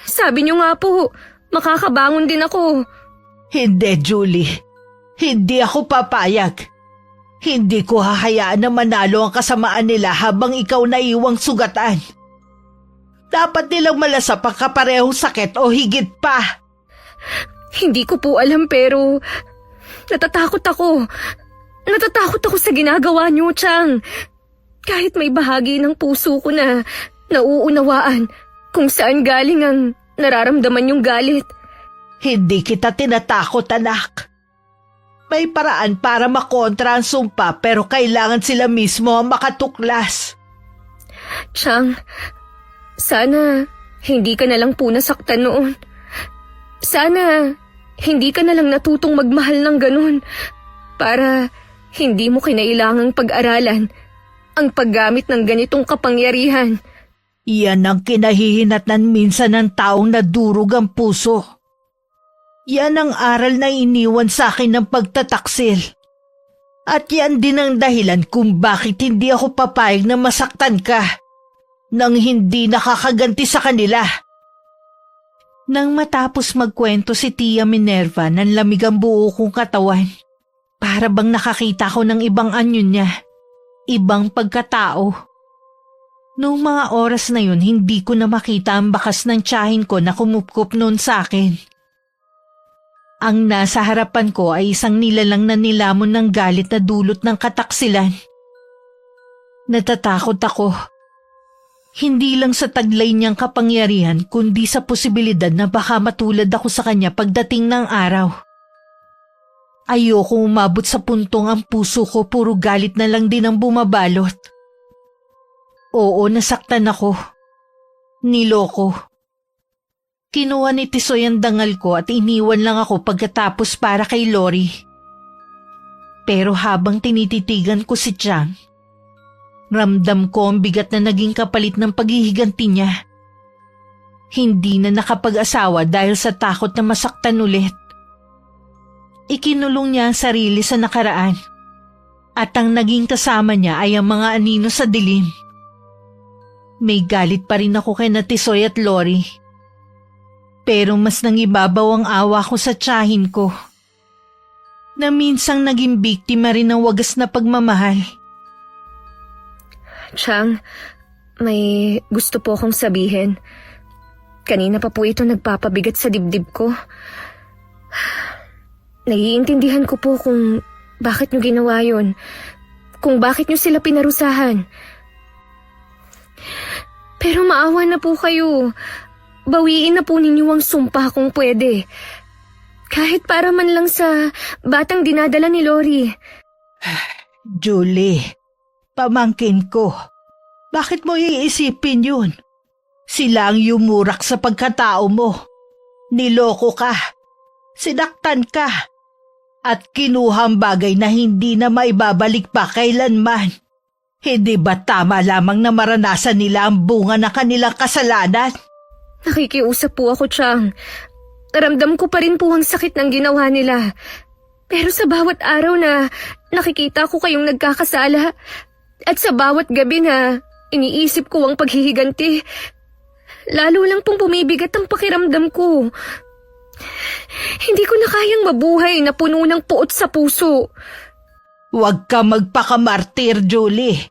Sabi niyo nga po, makakabangon din ako. Hindi, Julie. Hindi ako papayag. Hindi ko hahayaan na manalo ang kasamaan nila habang ikaw naiwang sugatan. Dapat nilang malasap ang kaparehong sakit o higit pa. Hindi ko po alam pero natatakot ako. Natatakot ako sa ginagawa niyo, Chang. Kahit may bahagi ng puso ko na nauunawaan kung saan galing ang nararamdaman yung galit. Hindi kita tinatakot, anak. May paraan para makontra ang sumpa pero kailangan sila mismo ang makatuklas. Chang, sana hindi ka na lang po nasaktan noon. Sana hindi ka na lang natutong magmahal ng ganun para hindi mo kinailangang pag-aralan ang paggamit ng ganitong kapangyarihan. Yan ang kinahihinatnan minsan ng taong nadurog ang puso. Yan ang aral na iniwan sa akin ng pagtataksil. At yan din ang dahilan kung bakit hindi ako papayag na masaktan ka nang hindi nakakaganti sa kanila. Nang matapos magkwento si Tia Minerva, nanlamig ang buo kong katawan. Para bang nakakita ko ng ibang anyo niya, ibang pagkatao. Noong mga oras na yun, hindi ko na makita ang bakas ng tiyahin ko na kumupkup noon sa akin. Ang nasa harapan ko ay isang nilalang na nilamon ng galit na dulot ng kataksilan. Natatakot ako. Hindi lang sa taglay niyang kapangyarihan kundi sa posibilidad na baka matulad ako sa kanya pagdating ng araw. Ayoko umabot sa puntong ang puso ko puro galit na lang din ang bumabalot. Oo, nasaktan ako. Niloko. Kinuha ni Tisoy ang dangal ko at iniwan lang ako pagkatapos para kay Lori. Pero habang tinititigan ko si Chang, ramdam ko ang bigat na naging kapalit ng paghihiganti niya. Hindi na nakapag-asawa dahil sa takot na masaktan ulit. Ikinulong niya ang sarili sa nakaraan at ang naging kasama niya ay ang mga anino sa dilim. May galit pa rin ako kay na Tisoy at Lori. Pero mas nangibabaw ang awa ko sa tiyahin ko, na minsang naging biktima rin ng wagas na pagmamahal. Chang, may gusto po akong sabihin. Kanina pa po ito nagpapabigat sa dibdib ko. Naiintindihan ko po kung bakit nyo ginawa yun, kung bakit nyo sila pinarusahan. Pero maawa na po kayo. Bawiin na po ninyo ang sumpa kung pwede. Kahit para man lang sa batang dinadala ni Lori. Julie, pamangkin ko. Bakit mo iisipin yun? Sila ang yumurak sa pagkatao mo. Niloko ka. Sinaktan ka. At kinuha ang bagay na hindi na maibabalik pa kailanman. Hindi ba tama lamang na maranasan nila ang bunga ng kanilang kasalanan? Nakikiusap po ako, Chang. Ramdam ko pa rin po ang sakit ng ginawa nila. Pero sa bawat araw na nakikita ko kayong nagkakasala at sa bawat gabi na iniisip ko ang paghihiganti, lalo lang pong bumibigat ang pakiramdam ko. Hindi ko na kayang mabuhay na puno ng puot sa puso. Huwag ka magpakamartir, Julie.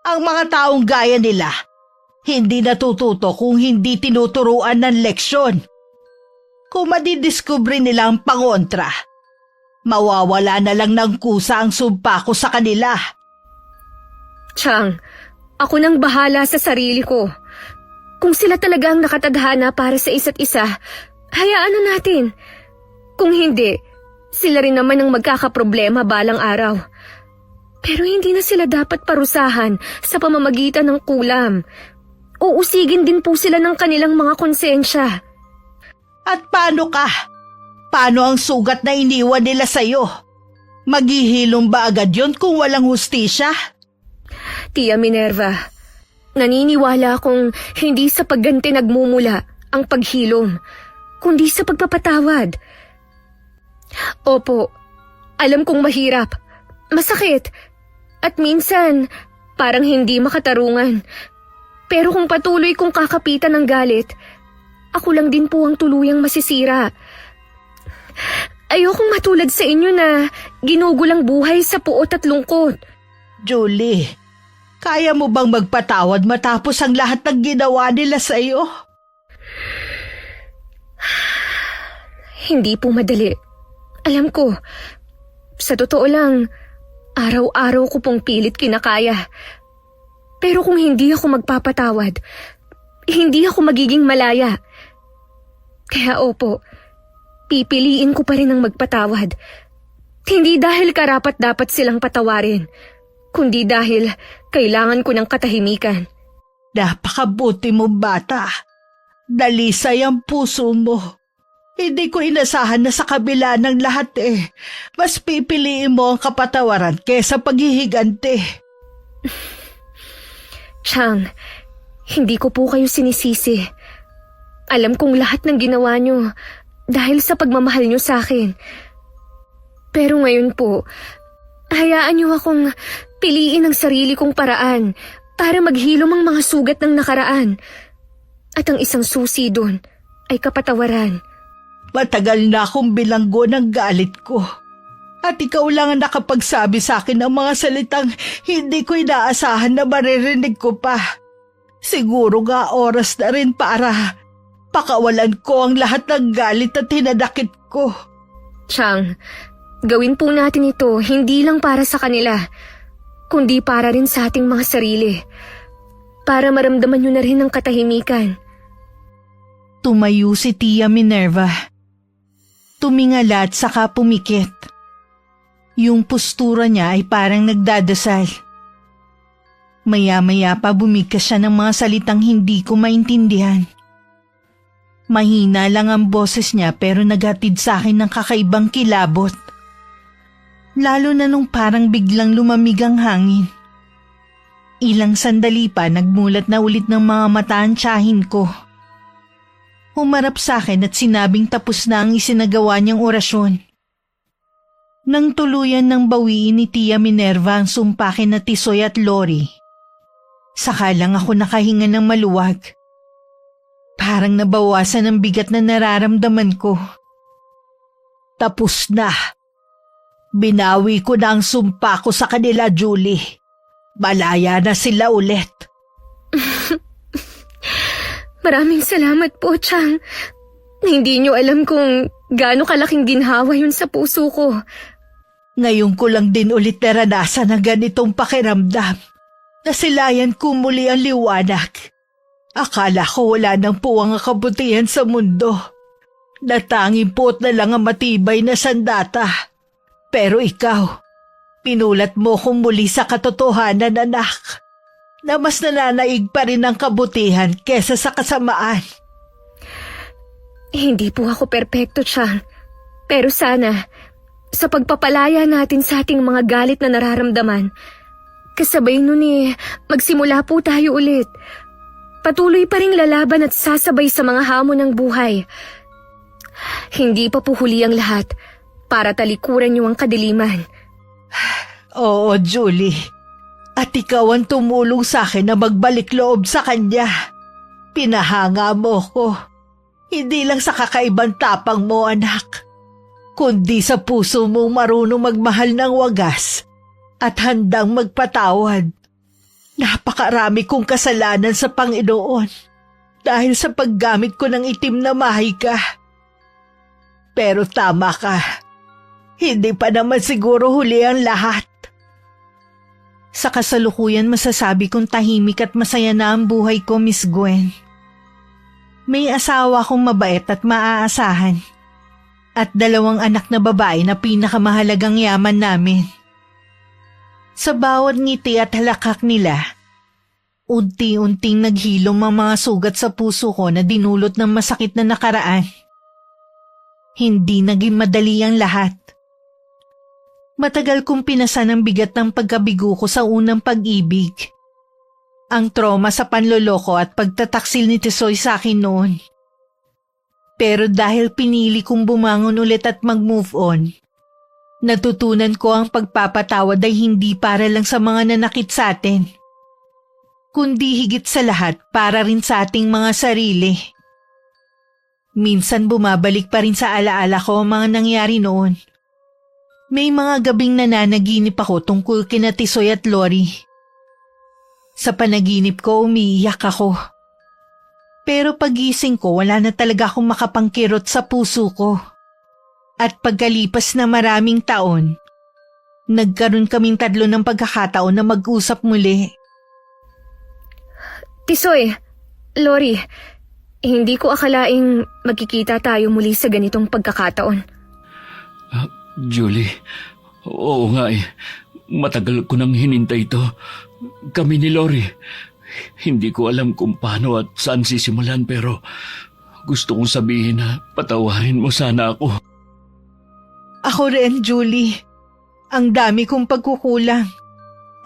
Ang mga taong gaya nila, hindi natututo kung hindi tinuturuan ng leksyon. Kung madidiskubre nila ang pangontra, mawawala na lang ng kusa ang sumpa ko sa kanila. Chang, ako nang bahala sa sarili ko. Kung sila talaga ang nakatadhana para sa isa't isa, hayaan na natin. Kung hindi, sila rin naman ang magkakaproblema balang araw. Pero hindi na sila dapat parusahan sa pamamagitan ng kulam. Uusigin din po sila ng kanilang mga konsensya. At paano ka? Paano ang sugat na iniwan nila sa'yo? Maghihilom ba agad yun kung walang hustisya? Tia Minerva, naniniwala akong hindi sa pagganti nagmumula ang paghilom, kundi sa pagpapatawad. Opo, alam kong mahirap, masakit, at minsan parang hindi makatarungan. Pero kung patuloy kong kakapitan ng galit, ako lang din po ang tuluyang masisira. Ayokong matulad sa inyo na ginugulang buhay sa puot at lungkot. Julie, kaya mo bang magpatawad matapos ang lahat ng ginawa nila sa iyo? Hindi po madali. Alam ko, sa totoo lang, araw-araw ko pong pilit kinakaya. Pero kung hindi ako magpapatawad, hindi ako magiging malaya. Kaya opo, pipiliin ko pa rin ang magpatawad. Hindi dahil karapat-dapat silang patawarin, kundi dahil kailangan ko ng katahimikan. Napakabuti mo, bata. Dalisay ang puso mo. Hindi ko inasahan na sa kabila ng lahat mas pipiliin mo ang kapatawaran kesa paghihiganti. Chang, hindi ko po kayo sinisisi. Alam kong lahat ng ginawa niyo dahil sa pagmamahal niyo sa akin. Pero ngayon po, hayaan niyo akong piliin ang sarili kong paraan para maghilom ang mga sugat ng nakaraan. At ang isang susi doon ay kapatawaran. Matagal na akong bilanggo ng galit ko. At ikaw lang ang nakapagsabi sa akin ng mga salitang hindi ko inaasahan na maririnig ko pa. Siguro nga oras na rin para pakawalan ko ang lahat ng galit at hinadakit ko. Chang, gawin po natin ito hindi lang para sa kanila, kundi para rin sa ating mga sarili. Para maramdaman nyo na rin ang katahimikan. Tumayo si Tia Minerva. Tumingala at saka pumikit. Yung postura niya ay parang nagdadasal. Maya-maya pa bumigkas siya ng mga salitang hindi ko maintindihan. Mahina lang ang boses niya pero naghatid sa akin ng kakaibang kilabot. Lalo na nung parang biglang lumamig ang hangin. Ilang sandali pa nagmulat na ulit ng mga mata ang tiyahin ko. Humarap sa akin at sinabing tapos na ang isinagawa niyang orasyon. Nang tuluyan ng bawiin ni Tia Minerva ang sumpakin na Tisoy at Lori, saka lang ako nakahinga ng maluwag. Parang nabawasan ang bigat na nararamdaman ko. Tapos na. Binawi ko na ang sumpa ko sa kanila, Julie. Malaya na sila ulit. Maraming salamat po, Chang. Hindi niyo alam kung gaano kalaking ginhawa yun sa puso ko. Ngayon ko lang din ulit naranasan ang ganitong pakiramdam. Nasilayan ko muli ang liwanag. Akala ko wala nang puwang ang kabutihan sa mundo. Natanging puot na lang ang matibay na sandata. Pero ikaw, pinulat mo kong muli sa katotohanan, anak. Na mas nananaig pa rin ang kabutihan kesa sa kasamaan. Hindi po ako perpekto, Chang. Pero sana, sa pagpapalaya natin sa ating mga galit na nararamdaman, kasabay nun magsimula po tayo ulit. Patuloy pa ring lalaban at sasabay sa mga hamon ng buhay. Hindi pa po huli ang lahat para talikuran niyo ang kadiliman. Oo, Julie. At ikaw ang tumulong sa akin na magbalik loob sa kanya. Pinahanga mo ko. Hindi lang sa kakaibang tapang mo, anak. Kundi sa puso mong marunong magmahal ng wagas at handang magpatawad. Napakarami kong kasalanan sa Panginoon dahil sa paggamit ko ng itim na mahika. Pero tama ka. Hindi pa naman siguro huli ang lahat. Sa kasalukuyan masasabi kong tahimik at masaya na ang buhay ko, Miss Gwen. May asawa kong mabait at maaasahan. At 2 anak na babae na pinakamahalagang yaman namin. Sa bawat ngiti at halakak nila, unti-unting naghilom ang mga sugat sa puso ko na dinulot ng masakit na nakaraan. Hindi naging madali ang lahat. Matagal kong pinasan ang bigat ng pagkabigo ko sa unang pag-ibig. Ang trauma sa panloloko at pagtataksil ni Tisoy sa akin noon. Pero dahil pinili kong bumangon ulit at mag-move on, natutunan ko ang pagpapatawad ay hindi para lang sa mga nanakit sa atin, kundi higit sa lahat para rin sa ating mga sarili. Minsan bumabalik pa rin sa alaala ko ang mga nangyari noon. May mga gabing nananaginip ako tungkol kina Tisoy at Lori. Sa panaginip ko umiiyak ako. Pero pagising ko wala na talaga akong makapangkirot sa puso ko. At pagkalipas na maraming taon, nagkaroon kaming 3 ng pagkakataon na mag-usap muli. Tisoy, Lori, hindi ko akalaing magkikita tayo muli sa ganitong pagkakataon. Julie, Oo nga eh. Matagal ko nang hinintay ito. Kami ni Lori. Hindi ko alam kung paano at saan sisimulan pero gusto kong sabihin na patawarin mo sana ako. Ako rin, Julie. Ang dami kong pagkukulang.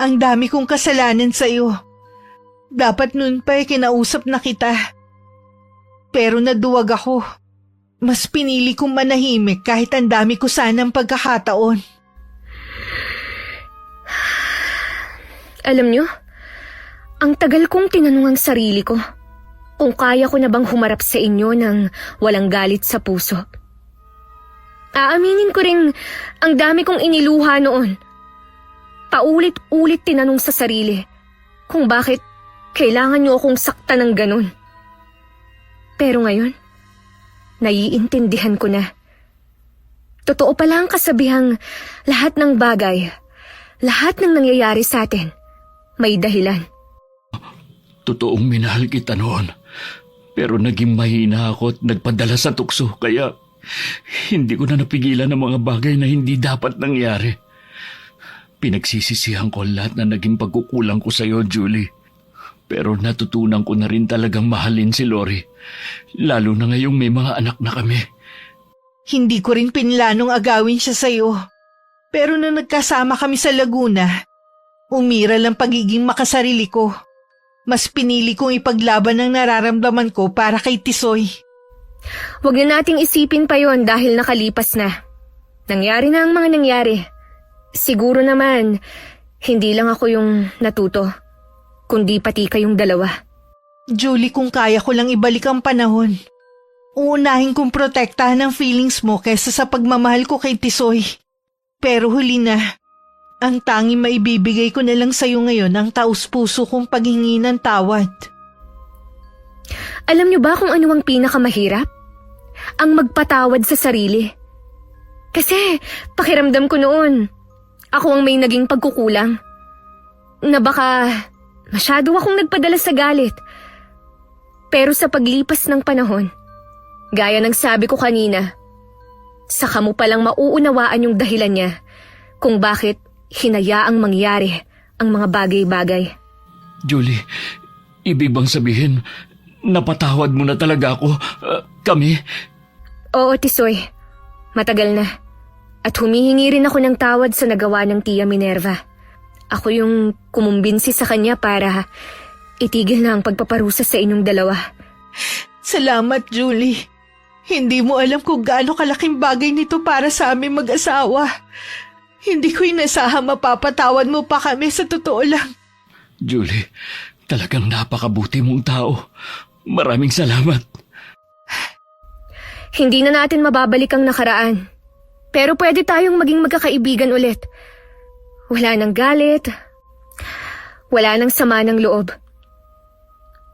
Ang dami kong kasalanan sa iyo. Dapat noon pa kinausap na kita. Pero naduwag ako. Mas pinili kong manahimik kahit ang dami ko sanang pagkakataon. Alam nyo, ang tagal kong tinanong ang sarili ko kung kaya ko na bang humarap sa inyo ng walang galit sa puso. Aaminin ko ring ang dami kong iniluha noon. Paulit-ulit tinanong sa sarili kung bakit kailangan nyo akong saktan ng ganun. Pero ngayon, naiintindihan ko na. Totoo pala ang kasabihang lahat ng bagay, lahat ng nangyayari sa atin, may dahilan. Totoong minahal kita noon. Pero naging mahina ako at nagpadala sa tukso kaya hindi ko na napigilan ang mga bagay na hindi dapat nangyari. Pinagsisisihan ko lahat na naging pagkukulang ko sa iyo, Julie. Pero natutunan ko na rin talagang mahalin si Lori. Lalo na ngayong may mga anak na kami. Hindi ko rin pinlanong agawin siya sa iyo. Pero nung nagkasama kami sa Laguna, umiral ang pagiging makasarili ko. Mas pinili kong ipaglaban ang nararamdaman ko para kay Tisoy. Huwag na nating isipin pa yon dahil nakalipas na. Nangyari na ang mga nangyari. Siguro naman, hindi lang ako yung natuto, kundi pati kayong dalawa. Julie, kung kaya ko lang ibalik ang panahon, uunahin kong protektahan ang feelings mo kaysa sa pagmamahal ko kay Tisoy. Pero huli na, ang tanging maibibigay ko na lang sa'yo ngayon ang taus-puso kong paghingi ng tawad. Alam niyo ba kung ano ang pinakamahirap? Ang magpatawad sa sarili. Kasi pakiramdam ko noon, ako ang may naging pagkukulang. Na baka masyado akong nagpadala sa galit. Pero sa paglipas ng panahon, gaya ng sabi ko kanina, saka mo palang mauunawaan yung dahilan niya kung bakit hinayaang mangyari ang mga bagay-bagay. Julie, ibig bang sabihin, napatawad mo na talaga ako? Kami? Oo, Tisoy. Matagal na. At humihingi rin ako ng tawad sa nagawa ng Tia Minerva. Ako yung kumumbinsi sa kanya para itigil na ang pagpaparusa sa inyong dalawa. Salamat, Julie. Hindi mo alam kung gaano kalaking bagay nito para sa aming mag-asawa. Hindi ko inasahang mapapatawad mo pa kami, sa totoo lang. Julie, talagang napakabuti mong tao. Maraming salamat. Hindi na natin mababalik ang nakaraan. Pero pwede tayong maging magkakaibigan ulit. Wala nang galit. Wala nang sama ng loob.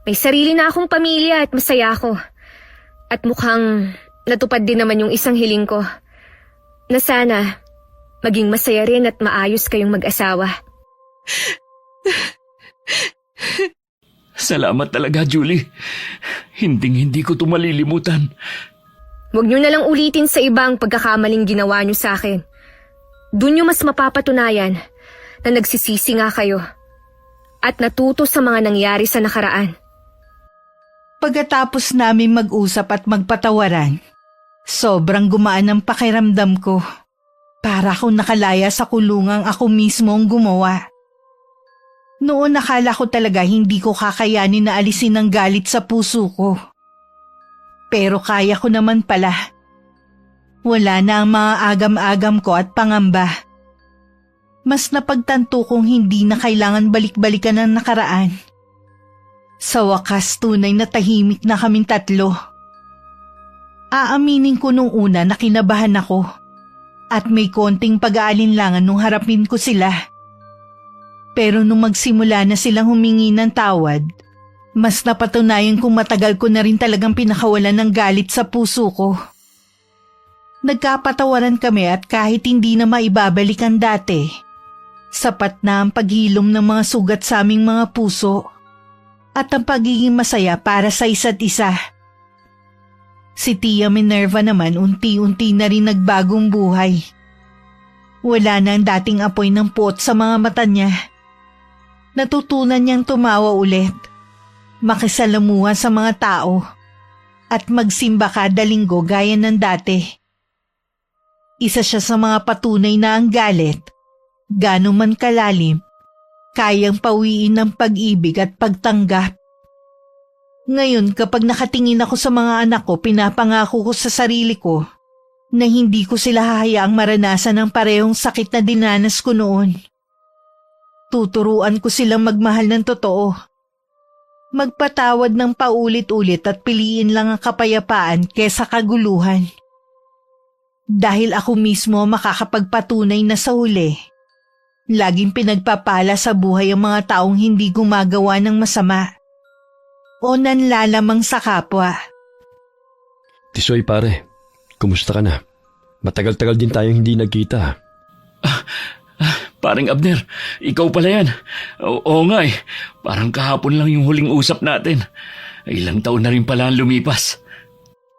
May sarili na akong pamilya at masaya ako. At mukhang natupad din naman yung isang hiling ko. Na sana maging masaya rin at maayos kayong mag-asawa. Salamat talaga, Julie. Hindi ko ito malilimutan. Huwag niyo na lang ulitin sa iba ang pagkakamaling ginawa niyo sa akin. Doon niyo mas mapapatunayan na nagsisisi nga kayo at natuto sa mga nangyari sa nakaraan. Pagkatapos namin mag-usap at magpatawaran, sobrang gumaan ang pakiramdam ko. Para akong nakalaya sa kulungang ako mismo ang gumawa. Noon nakala ko talaga hindi ko kakayanin na alisin ang galit sa puso ko. Pero kaya ko naman pala. Wala na ang mga agam-agam ko at pangamba. Mas napagtanto kong hindi na kailangan balik-balikan ang nakaraan. Sa wakas tunay na tahimik na kaming tatlo. Aaminin ko nung una na kinabahan ako. At may konting pag-aalinlangan nung harapin ko sila. Pero nung magsimula na silang humingi ng tawad, mas napatunayan kong matagal ko na rin talagang pinakawalan ng galit sa puso ko. Nagkapatawaran kami at kahit hindi na maibabalik ang dati, sapat na ang paghilom ng mga sugat sa aming mga puso at ang pagiging masaya para sa isa't isa. Si Tia Minerva naman unti-unti na rin nagbagong buhay. Wala na ang dating apoy ng puot sa mga mata niya. Natutunan niyang tumawa ulit, makisalamuha sa mga tao, at magsimba kada linggo gaya ng dati. Isa siya sa mga patunay na ang galit, gano'n man kalalim, kayang pawiin ng pag-ibig at pagtanggap. Ngayon kapag nakatingin ako sa mga anak ko, pinapangako ko sa sarili ko na hindi ko sila hahayaang maranasan ang parehong sakit na dinanas ko noon. Tuturuan ko silang magmahal ng totoo. Magpatawad ng paulit-ulit at piliin lang ang kapayapaan kesa kaguluhan. Dahil ako mismo makakapagpatunay na sa huli, laging pinagpapala sa buhay ang mga taong hindi gumagawa ng masama o nanlalamang sa kapwa. Tisoy pare, kumusta ka na? Matagal-tagal din tayong hindi nagkita. Paring Abner, ikaw pala yan. Oo nga eh, parang kahapon lang yung huling usap natin. Ilang taon na rin pala ang lumipas.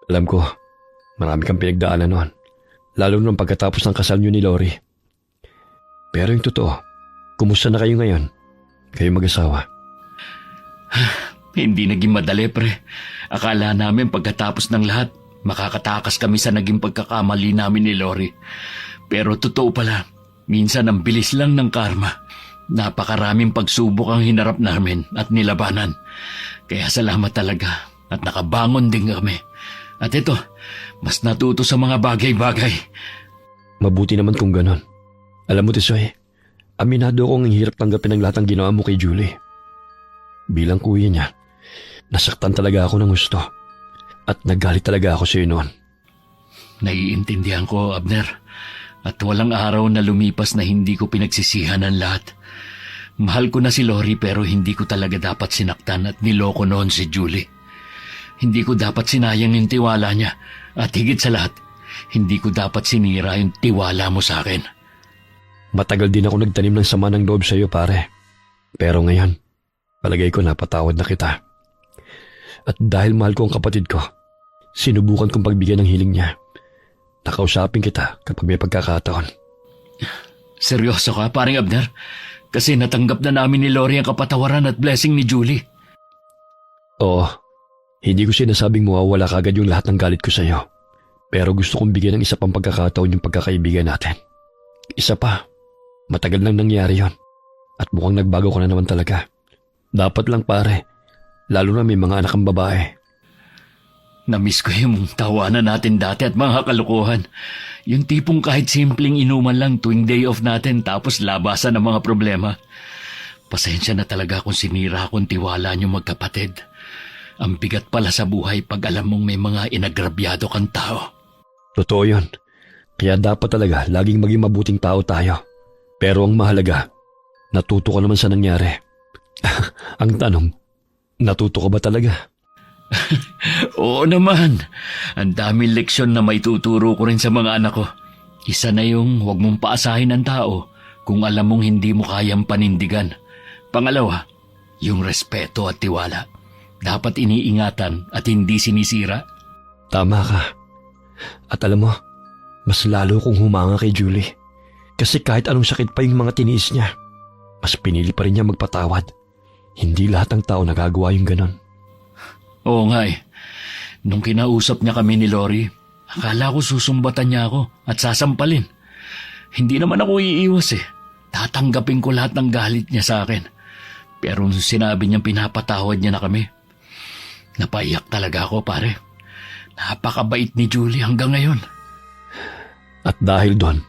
Alam ko, marami kang pinagdaanan noon. Lalo nung pagkatapos ng kasal niyo ni Lori. Pero yung totoo, kumusta na kayo ngayon? Kayo mag-asawa. Hindi naging madali pre. Akala namin pagkatapos ng lahat, makakatakas kami sa naging pagkakamali namin ni Lori. Pero totoo pala, minsan ang bilis lang ng karma. Napakaraming pagsubok ang hinarap namin at nilabanan. Kaya salamat talaga at nakabangon din kami. At ito, mas natuto sa mga bagay-bagay. Mabuti naman kung ganon. Alam mo Tisoy, aminado akong ang hirap tanggapin ang lahat ng ginawa mo kay Julie. Bilang kuya niya, nasaktan talaga ako ng gusto. At naggalit talaga ako sa iyo noon. Naiintindihan ko, Abner. At walang araw na lumipas na hindi ko pinagsisihan ang lahat. Mahal ko na si Lori pero hindi ko talaga dapat sinaktan at niloko noon si Julie. Hindi ko dapat sinayang yung tiwala niya. At higit sa lahat, hindi ko dapat sinira yung tiwala mo sa akin. Matagal din ako nagtanim ng sama ng loob sa iyo pare. Pero ngayon, palagay ko napatawad na kita. At dahil mahal ko ang kapatid ko, sinubukan kong pagbigyan ng hiling niya. Nakausapin kita kapag may pagkakataon. Seryoso ka, paring Abner? Kasi natanggap na namin ni Lori ang kapatawaran at blessing ni Julie. Oo, hindi ko sinasabing mawawala kagad yung lahat ng galit ko sa iyo. Pero gusto kong bigyan ng isa pang pagkakataon yung pagkakaibigan natin. Isa pa, matagal nang nangyari yon. At mukhang nagbago ka na naman talaga. Dapat lang pare, lalo na may mga anak kang babae. Namiss ko yung tawanan natin dati at mga kalukuhan. Yung tipong kahit simpleng inuman lang tuwing day off natin tapos labasan ng mga problema. Pasensya na talaga kung sinira akong tiwala niyo magkapatid. Ang bigat pala sa buhay pag alam mong may mga inagrabyado kang tao. Totoo yun. Kaya dapat talaga laging maging mabuting tao tayo. Pero ang mahalaga, natuto ka naman sa nangyari. Ang tanong, natuto ka ba talaga? Oo naman. Ang daming leksyon na may tuturo ko rin sa mga anak ko. Isa na yung huwag mong paasahin ang tao kung alam mong hindi mo kayang panindigan. Pangalawa, yung respeto at tiwala. Dapat iniingatan at hindi sinisira. Tama ka. At alam mo, mas lalo kong humanga kay Julie. Kasi kahit anong sakit pa yung mga tiniis niya, mas pinili pa rin niya magpatawad. Hindi lahat ng tao nagagawa yung ganon. Oo nga eh. Nung kinausap niya kami ni Lori, akala ko susumbatan niya ako at sasampalin. Hindi naman ako iiwas eh. Tatanggapin ko lahat ng galit niya sa akin. Pero nung sinabi niyang pinapatawad niya na kami, napaiyak talaga ako pare. Napakabait ni Julie hanggang ngayon. At dahil doon,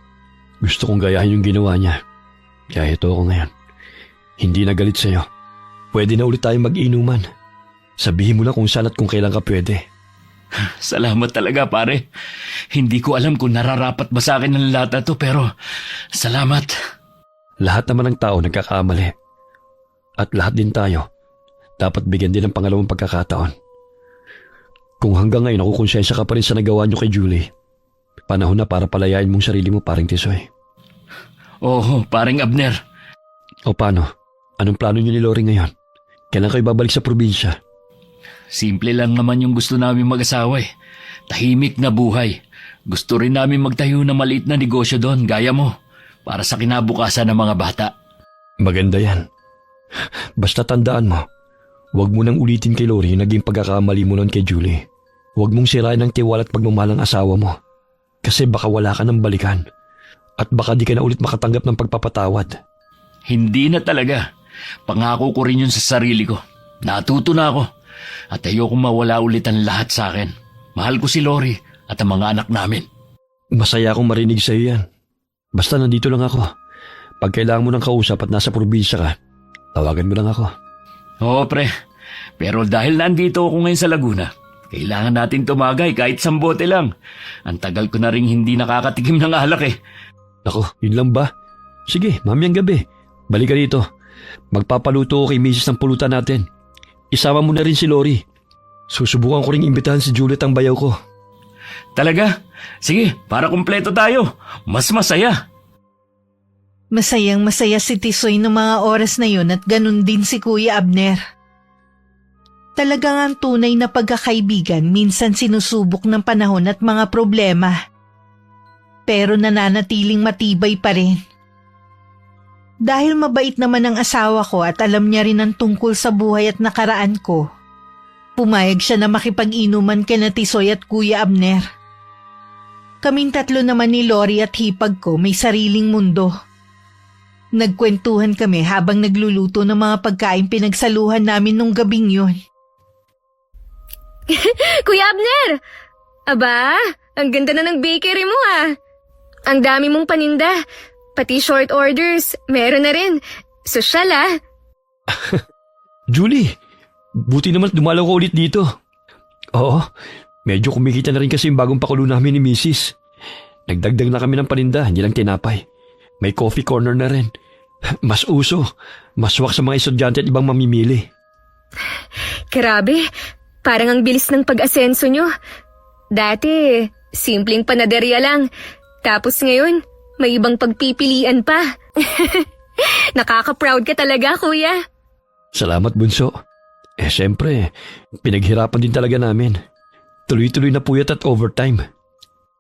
gusto kong gayahin yung ginawa niya. Kaya ito ako ngayon. Hindi na galit sa'yo. Pwede na ulit tayong mag-inuman. Sabihin mo lang kung saan at kung kailan ka pwede. Salamat talaga pare. Hindi ko alam kung nararapat ba sa akin ang lahat na to pero salamat. Lahat naman ng tao nagkakamali. At lahat din tayo, dapat bigyan din ng pangalawang pagkakataon. Kung hanggang ngayon nakukonsensya ka pa rin sa nagawa niyo kay Julie, panahon na para palayain mong sarili mo paring Tisoy. Oo, paring Abner. O paano? Anong plano niyo ni Lori ngayon? Kailan kayo babalik sa probinsya? Simple lang naman yung gusto namin mag-asawa eh. Tahimik na buhay. Gusto rin namin magtayo ng maliit na negosyo doon, gaya mo. para sa kinabukasan ng mga bata. Maganda yan. Basta tandaan mo, huwag mo nang ulitin kay Lori yung naging pagkakamali mo noon kay Julie. Huwag mong sirain ang tiwala at pagmamahal ng asawa mo. Kasi baka wala ka ng balikan. At baka di ka na ulit makatanggap ng pagpapatawad. Hindi na talaga. Pangako ko rin yun sa sarili ko. Natuto na ako. At ayokong mawala ulit ang lahat sa akin. Mahal ko si Lori at ang mga anak namin. Masaya akong marinig sa iyo yan. Basta nandito lang ako. Pag kailangan mo ng kausap at nasa probinsya ka, tawagan mo lang ako. Oo, pre. Pero dahil nandito ako ngayon sa Laguna, kailangan natin tumagay kahit sambote lang. Ang tagal ko na rin hindi nakakatikim ng alak eh. Nako, yun lang ba? Sige, mamayang gabi. Balik ka dito. Magpapaluto ko kay misis ng pulutan natin. Isama mo na rin si Lori. Susubukan ko ring imbitahan si Juliet ang bayaw ko. Talaga? Sige, para kumpleto tayo. Mas masaya. Masayang masaya si Tisoy ng mga oras na yun at ganun din si Kuya Abner. Talagang ang tunay na pagkakaibigan minsan sinusubok ng panahon at mga problema. Pero nananatiling matibay pa rin. Dahil mabait naman ang asawa ko at alam niya rin ang tungkol sa buhay at nakaraan ko, pumayag siya na makipag-inuman kina Tisoy at Kuya Abner. Kaming tatlo naman ni Lori at hipag ko may sariling mundo. Nagkwentuhan kami habang nagluluto ng mga pagkain pinagsaluhan namin nung gabing yun. Kuya Abner! Aba, ang ganda na ng bakery mo ah. Ang dami mong paninda. Pati short orders, meron na rin. Sosyal ah. Julie, buti naman dumalaw ko ulit dito. Oo, medyo kumikita na rin kasi yung bagong pakulo namin ni Mrs. Nagdagdag na kami ng paninda, hindi lang tinapay. May coffee corner na rin. Mas uso, mas swak sa mga estudyante at ibang mamimili. Grabe, parang ang bilis ng pag-asenso nyo. Dati, simpleng panaderya lang. Tapos ngayon, may ibang pagpipilian pa. Nakaka-proud ka talaga, kuya. Salamat, bunso. Siyempre, pinaghirapan din talaga namin. Tuloy-tuloy na puyat at overtime.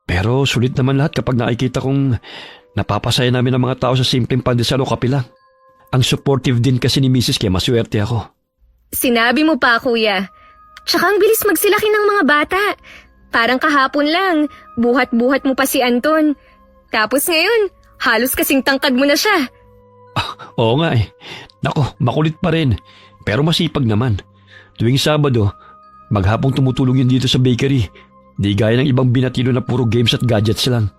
Pero sulit naman lahat kapag nakikita kong napapasaya namin ang mga tao sa simpleng pandesal o kape lang. Ang supportive din kasi ni Mrs. kaya maswerte ako. Sinabi mo pa, kuya. Tsaka ang bilis magsilaki ng mga bata. Parang kahapon lang, buhat-buhat mo pa si Anton. Tapos ngayon, halos kasing tangkad mo na siya. Oo nga eh. Nako, makulit pa rin. Pero masipag naman. Tuwing Sabado, maghapong tumutulong yun dito sa bakery. Di gaya ng ibang binatilo na puro games at gadgets lang.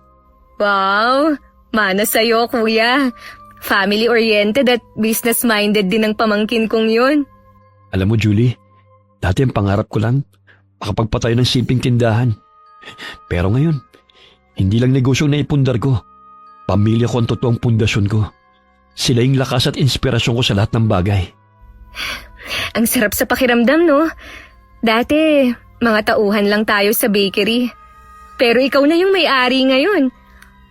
Wow, mana sa'yo, kuya. Family-oriented at business-minded din ang pamangkin kong yun. Alam mo, Julie, dati ang pangarap ko lang, makapagpatayo ng simpleng tindahan. Pero ngayon, hindi lang negosyong naipundar ko. Pamilya ko ang totoong pundasyon ko. Sila yung lakas at inspirasyon ko sa lahat ng bagay. Ang sarap sa pakiramdam, no? Dati, mga tauhan lang tayo sa bakery. Pero ikaw na yung may-ari ngayon.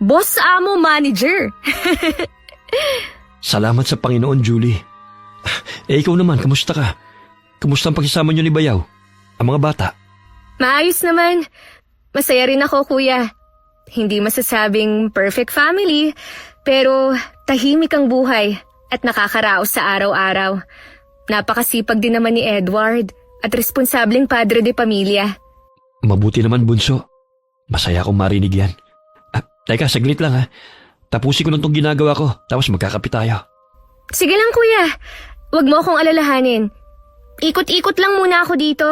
Boss, amo, manager. Salamat sa Panginoon, Julie. Ikaw naman, kamusta ka? Kamusta ang pagsasama niyo ni Bayaw? Ang mga bata? Maayos naman. Masaya rin ako, kuya. Hindi masasabing perfect family, pero tahimik ang buhay at nakakaraos sa araw-araw. Napakasipag din naman ni Edward at responsableng padre de pamilya. Mabuti naman, bunso. Masaya akong marinig yan. Teka, saglit lang ha. Tapusin ko lang itong ginagawa ko, tapos magkakape tayo. Sige lang, kuya. Huwag mo akong alalahanin. Ikot-ikot lang muna ako dito.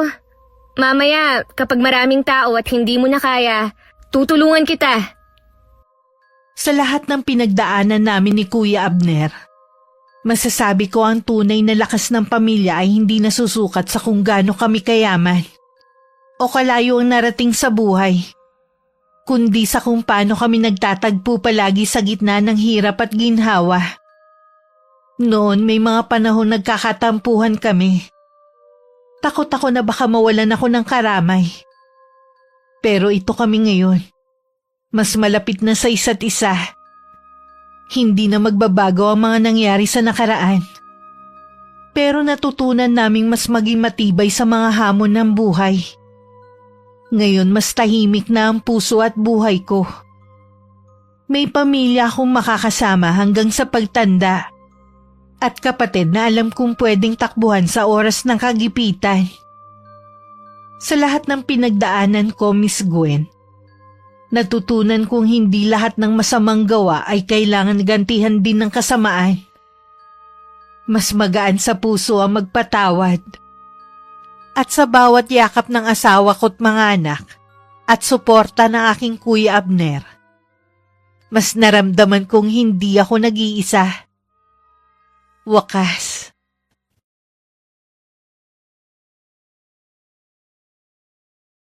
Mamaya, kapag maraming tao at hindi mo na kaya, tutulungan kita. Sa lahat ng pinagdaanan namin ni Kuya Abner, masasabi ko ang tunay na lakas ng pamilya ay hindi nasusukat sa kung gaano kami kayaman o kalayo ang narating sa buhay, kundi sa kung paano kami nagtatagpo palagi sa gitna ng hirap at ginhawa. Noon may mga panahon nagkakatampuhan kami. Takot ako na baka mawalan ako ng karamay. Pero ito kami ngayon. Mas malapit na sa isa't isa. Hindi na magbabago ang mga nangyari sa nakaraan. Pero natutunan naming mas maging matibay sa mga hamon ng buhay. Ngayon mas tahimik na ang puso at buhay ko. May pamilya akong makakasama hanggang sa pagtanda. At kapatid na alam kong pwedeng takbuhan sa oras ng kagipitan. Sa lahat ng pinagdaanan ko, Miss Gwen, natutunan kong hindi lahat ng masamang gawa ay kailangan gantihan din ng kasamaan. Mas magaan sa puso ang magpatawad. At sa bawat yakap ng asawa ko't mga anak at suporta ng aking Kuya Abner, mas naramdaman kong hindi ako nag-iisa. Wakas,